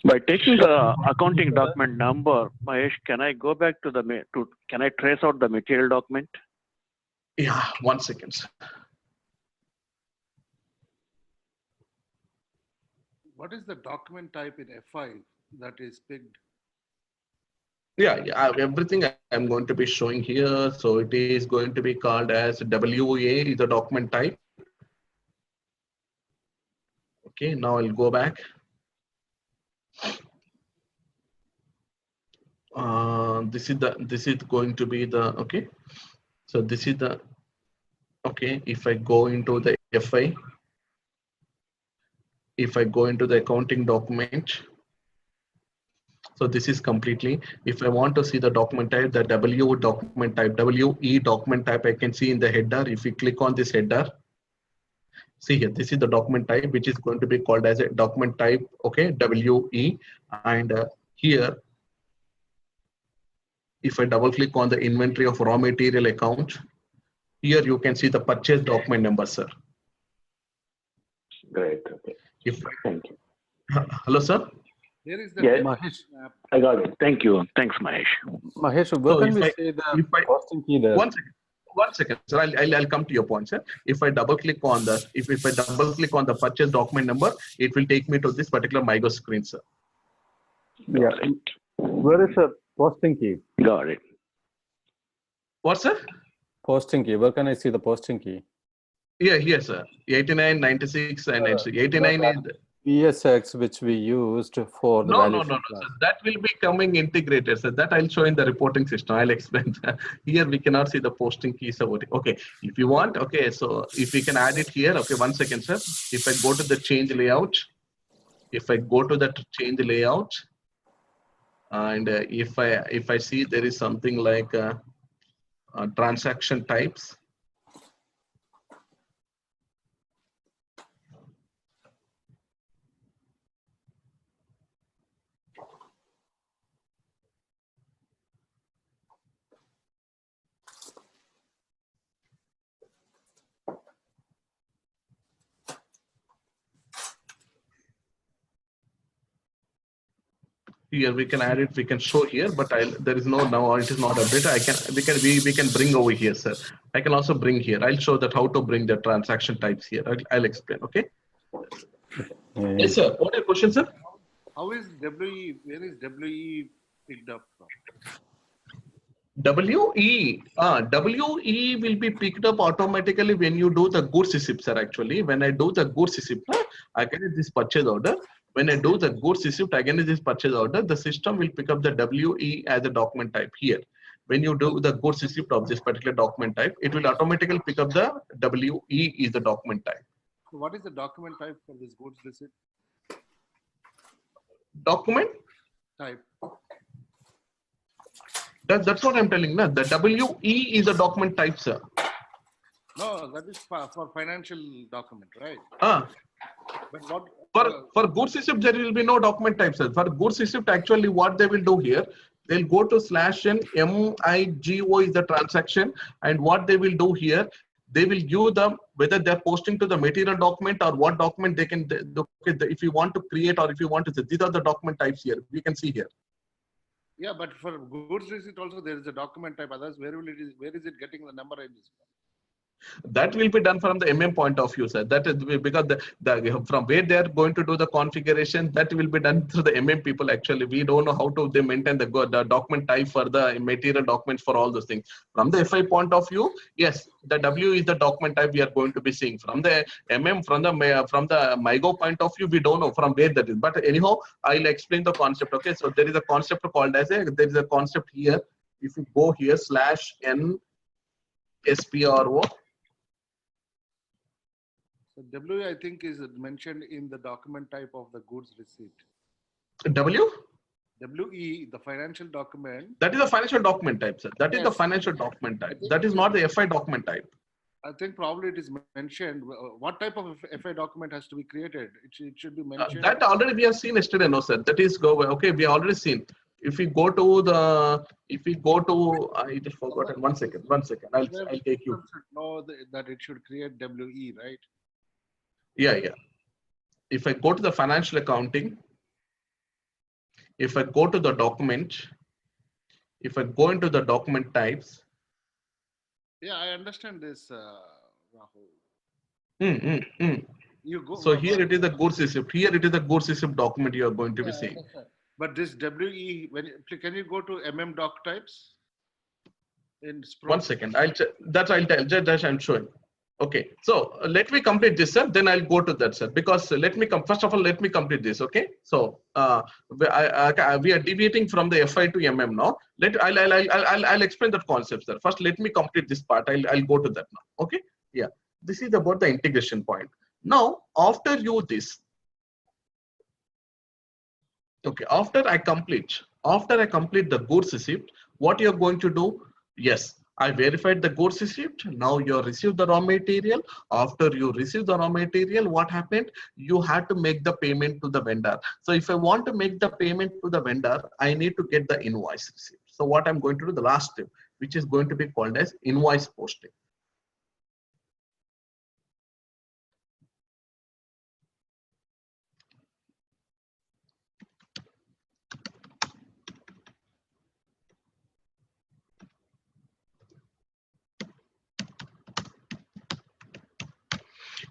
By taking the accounting document number, Mahesh, can I go back to can I trace out the material document? Yeah, 1 second. What is the document type in F5 that is picked? Yeah, everything I'm going to be showing here. So it is going to be called as WA is the document type. Okay, now I'll go back. This is going to be the, okay. So this is the, okay, if I go into the FI, if I go into the accounting document, so this is completely, if I want to see the document type, the W document type, WE document type, I can see in the header. If you click on this header, see here, this is the document type, which is going to be called as a document type, okay, WE. And here, If I double click on the inventory of raw material account, here you can see the purchase document number, sir. Great. Okay. Thank you. Hello, sir. Here is the Yeah, Mahesh. I got it. Thank you. Thanks, Mahesh. Mahesh, where So can if we I- see the if I- costing key there? One second, sir. I'll come to your point, sir. If I double click on the if I double click on the purchase document number, it will take me to this particular MyGo screen, sir. Yeah. Where is the posting key? Got it. What, sir? Posting key. Where can I see the posting key? Yeah, here, sir. 89, 96, and 96. 89 is ESX, which we used for the no, valuation sir. class. That will be coming integrated, sir. That I'll show in the reporting system. I'll explain that. Here we cannot see the posting keys over it. Okay, if you want, okay, so if we can add it here, okay, 1 second, sir. If I go to the change layout, if I go to that change layout, and if I see there is something like transaction types. Here we can add it, we can show here, but there is no now, it is not updated. We can bring over here, sir. I can also bring here. I'll show that how to bring the transaction types here. I'll explain. Okay. Yes, sir. What are your questions, sir? How is WE? Where is WE picked up from? WE will be picked up automatically when you do the goods receipt, sir. Actually, when I do the goods receipt, I get this purchase order. When I do the goods receipt, again is this purchase order, the system will pick up the WE as a document type here. When you do the goods receipt of this particular document type, it will automatically pick up the WE is the document type. So what is the document type for this goods receipt Document type? that's what I'm telling you. The WE is a document type, sir. No, that is for financial document, right? But what For goods receipt, there will be no document type, sir. For goods receipt, actually what they will do here, they'll go to /n MIGO is the transaction, and what they will do here, they will give them whether they're posting to the material document or what document they can. If you want to create or if you want to, these are the document types here. We can see here. Yeah, but for goods receipt also there is a document type. Others, where is it getting the number in this? That will be done from the point of view, sir. That is because from where they are going to do the configuration, that will be done through the people. Actually, we don't know how to they maintain the document type for the material documents for all those things. From the FI point of view, yes, the W is the document type we are going to be seeing. From the from the MIGO point of view, we don't know from where that is. But anyhow, I'll explain the concept. Okay, so there is a concept called as there is a concept here. If you go here /n SPRO. So W, I think, is mentioned in the document type of the goods receipt. WE, the financial document. That is a financial document type, sir. That is the financial document type. That is not the FI document type. I think probably it is mentioned. What type of FI document has to be created? It should be mentioned. That already we have seen yesterday, no, sir. That is okay. We already seen. If we go to I just forgotten. 1 second. I'll take you. Should know that it should create WE, right? Yeah. If I go to the financial accounting, if I go to the document, if I go into the document types. Yeah, I understand this, Rahul. You go. So here it is the goods receipt. Here it is the goods receipt document you are going to be seeing. But this WE, can you go to doc types? In 1 second. I'll tell. Just I'm showing. Okay, so let me complete this, sir. Then I'll go to that, sir. Because first of all, let me complete this. Okay, so we are deviating from the FI to now. I'll explain that concept, sir. First, let me complete this part. I'll go to that now. Okay, yeah. This is about the integration point. Now, after I complete the goods receipt, what you're going to do? Yes, I verified the goods receipt. Now you received the raw material. After you receive the raw material, what happened? You had to make the payment to the vendor. So if I want to make the payment to the vendor, I need to get the invoice receipts. So what I'm going to do, the last step, which is going to be called as invoice posting.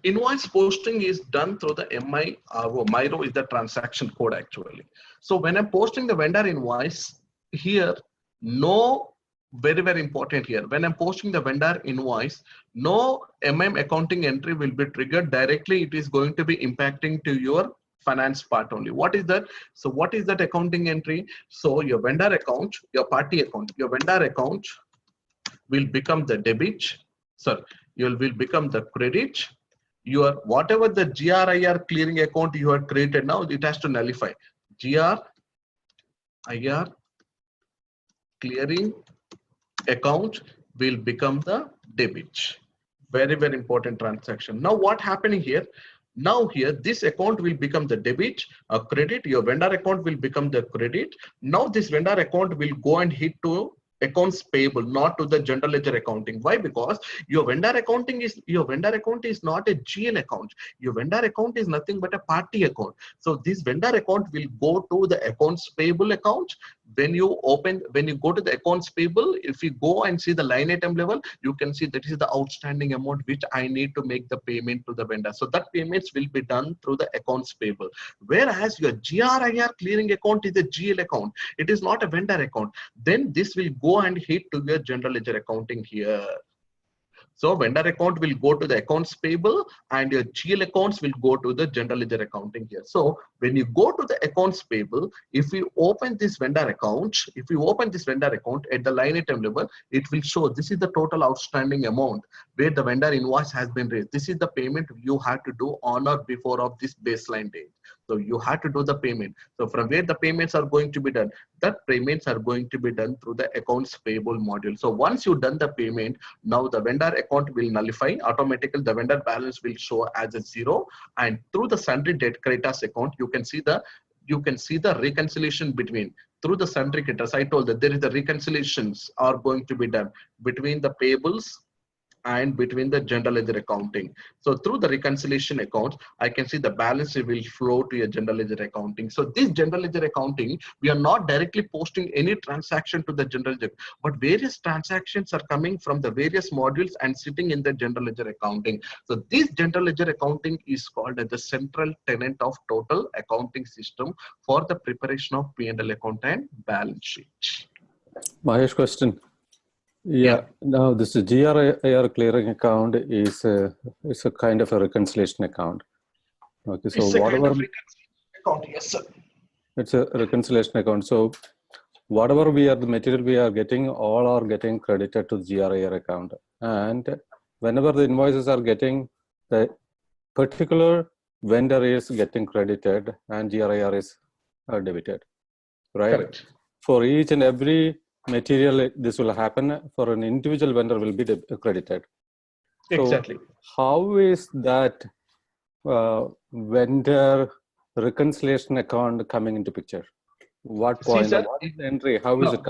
Invoice posting is done through the MIRO. MIRO is the transaction code actually. So when I'm posting the vendor invoice here, very important here. When I'm posting the vendor invoice, no accounting entry will be triggered directly. It is going to be impacting to your finance part only. What is that? So what is that accounting entry? So your vendor account, your party account, your vendor account will become the debit. Sir, you will become the credit. Your whatever the GRIR clearing account you have created now, it has to nullify. GRIR clearing account will become the debit. Very important transaction. Now what happening here? Now here this account will become the debit, a credit. Your vendor account will become the credit. Now this vendor account will go and hit to accounts payable, not to the general ledger accounting. Why? Because your vendor account is not a GL account. Your vendor account is nothing but a party account. So this vendor account will go to the accounts payable account. When you go to the accounts payable, if you go and see the line item level, you can see that is the outstanding amount which I need to make the payment to the vendor. So that payments will be done through the accounts payable. Whereas your GRIR clearing account is a GL account. It is not a vendor account. Then this will go and hit to your general ledger accounting here. So vendor account will go to the accounts payable and your GL accounts will go to the general ledger accounting here. So when you go to the accounts payable, if you open this vendor account, at the line item level, it will show this is the total outstanding amount where the vendor invoice has been raised. This is the payment you have to do on or before of this baseline date. So you have to do the payment. So from where the payments are going to be done, that payments are going to be done through the accounts payable module. So once you've done the payment, now the vendor account will nullify automatically. The vendor balance will show as a 0, and through the sundry debt creditors account, you can see the reconciliation between through the sundry creditors. I told that there is the reconciliations are going to be done between the payables and between the general ledger accounting. So through the reconciliation account, I can see the balance will flow to your general ledger accounting. So this general ledger accounting, we are not directly posting any transaction to the general ledger, but various transactions are coming from the various modules and sitting in the general ledger accounting. So this general ledger accounting is called as the central tenant of total accounting system for the preparation of P&L account and balance sheet. Mahesh, question. Yeah. Now this GRIR clearing account is a kind of a reconciliation account. Okay, so It's a whatever kind of reconciliation account, yes, sir. It's a reconciliation account. So whatever the material we are getting, all are getting credited to the GRIR account. And whenever the invoices are getting, the particular vendor is getting credited and GRIR is debited, right? Correct. For each and every material, this will happen. For an individual vendor will be credited. Exactly. So how is that vendor reconciliation account coming into picture? What point? See, sir, what is the entry? How is it?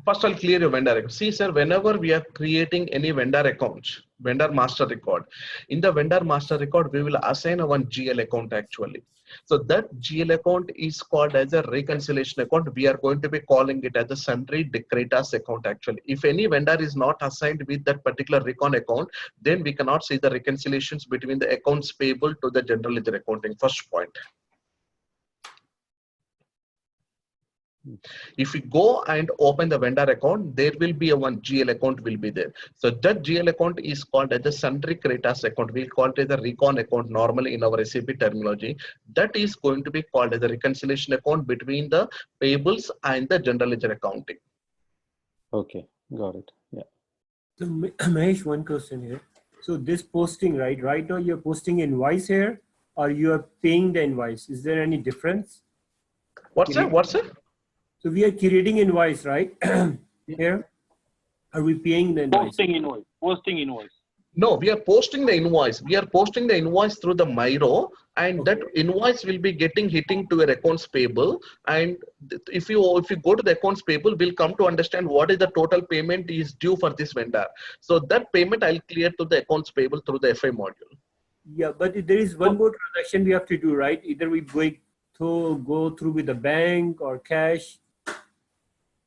First, I'll clear your vendor account. See, sir, whenever we are creating any vendor account, vendor master record, in the vendor master record, we will assign a one GL account actually. So that GL account is called as a reconciliation account. We are going to be calling it as a sundry creditors account actually. If any vendor is not assigned with that particular recon account, then we cannot see the reconciliations between the accounts payable to the general ledger accounting. First point. If we go and open the vendor account, there will be a one GL account will be there. So that GL account is called as the sundry creditors account. We'll call it as a recon account normally in our SAP terminology. That is going to be called as a reconciliation account between the payables and the general ledger accounting. Okay, got it. Yeah. So Mahesh, one question here. So this posting, right now you're posting invoice here, or you are paying the invoice. Is there any difference? What's that? So we are creating invoice, right? Here, are we paying the invoice? Posting invoice. No, we are posting the invoice. We are posting the invoice through the Miro, and that invoice will be hitting to your accounts payable. And if you go to the accounts payable, we'll come to understand what is the total payment is due for this vendor. So that payment I'll clear to the accounts payable through the FI module. Yeah, but there is one more transaction we have to do, right? Either we go through with the bank or cash.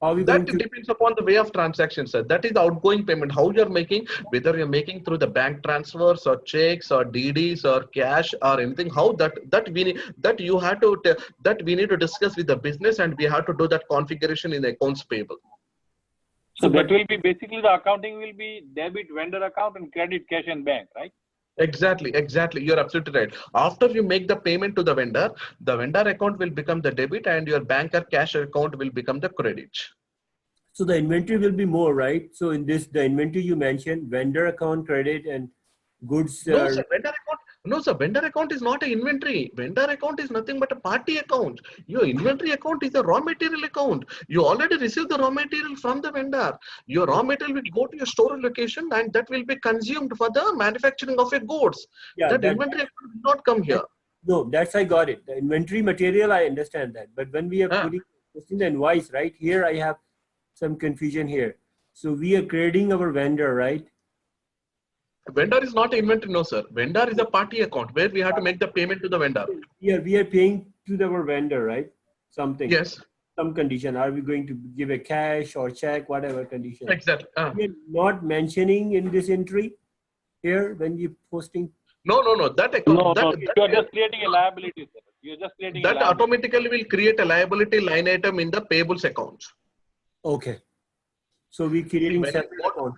How are we That going to? depends upon the way of transaction, sir. That is the outgoing payment. How you're making, whether you're making through the bank transfers or checks or DDs or cash or anything. How that we need to discuss with the business, and we have to do that configuration in the accounts payable. So that will be basically the accounting will be debit vendor account and credit cash and bank, right? Exactly. You're absolutely right. After you make the payment to the vendor account will become the debit, and your bank or cash account will become the credit. So the inventory will be more, right? So in this, the inventory you mentioned, vendor account credit and goods. No, sir, vendor account. No, sir, vendor account is not an inventory. Vendor account is nothing but a party account. Your inventory account is a raw material account. You already received the raw material from the vendor. Your raw material will go to your storage location, and that will be consumed for the manufacturing of your goods. Yeah, that inventory account will not come here. No, I got it. The inventory material, I understand that. But when we are posting the invoice, right, here I have some confusion here. So we are crediting our vendor, right? Vendor is not inventory, no, sir. Vendor is a party account where we have to make the payment to the vendor. Yeah, we are paying to our vendor, right? Something. Yes. Some condition. Are we going to give a cash or check, whatever condition? Exactly. We are not mentioning in this entry here when you posting. No. That account. You are just creating a liability, sir. You are just creating that automatically will create a liability line item in the payables account. Okay. So we creating separate account.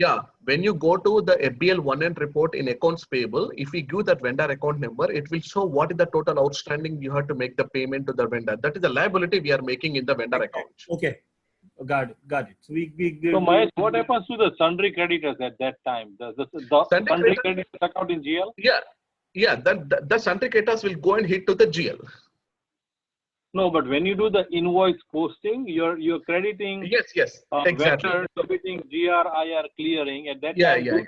Yeah, when you go to the FBL 1N report in accounts payable, if we give that vendor account number, it will show what is the total outstanding you have to make the payment to the vendor. That is the liability we are making in the vendor account. Okay, got it. So so Mahesh, what happens to the sundry creditors at that time? Does the sundry creditors account in GL? Yeah, the sundry creditors will go and hit to the GL. No, but when you do the invoice posting, you're crediting. Yes, exactly. Vendor debiting GRIR clearing at that time.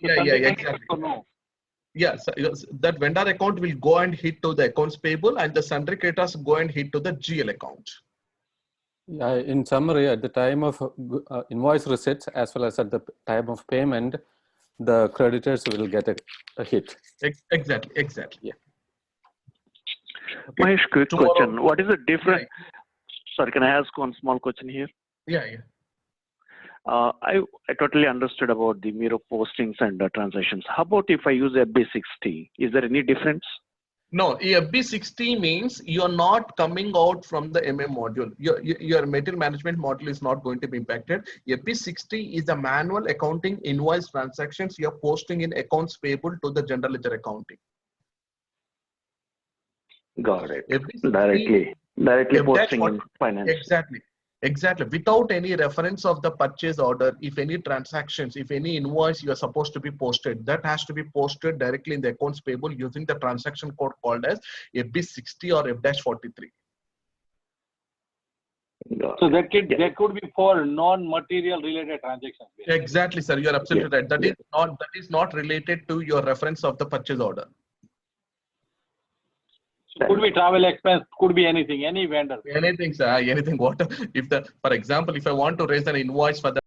Exactly. No. Yes, that vendor account will go and hit to the accounts payable, and the sundry creditors go and hit to the GL account. Yeah, in summary, at the time of invoice receipts as well as at the time of payment, the creditors will get a hit. Exactly. Yeah. Okay. Mahesh, quick question. What is the difference? Sorry, can I ask one small question here? Yeah. I totally understood about the Miro postings and transactions. How about if I use FB60? Is there any difference? No, FB60 means you're not coming out from the MM module. Your material management module is not going to be impacted. FB60 is the manual accounting invoice transactions you're posting in accounts payable to the general ledger accounting. Got it. Directly posting in finance. Exactly. Without any reference of the purchase order, if any transactions, if any invoice you are supposed to be posted, that has to be posted directly in the accounts payable using the transaction code called as FB60 or F-43. So that could be for non-material related transactions. Basically. Exactly, sir. You are absolutely right. That is not related to your reference of the purchase order. Could be travel expense, could be anything, any vendor. Anything, sir. Anything. For example, if I want to raise an invoice for the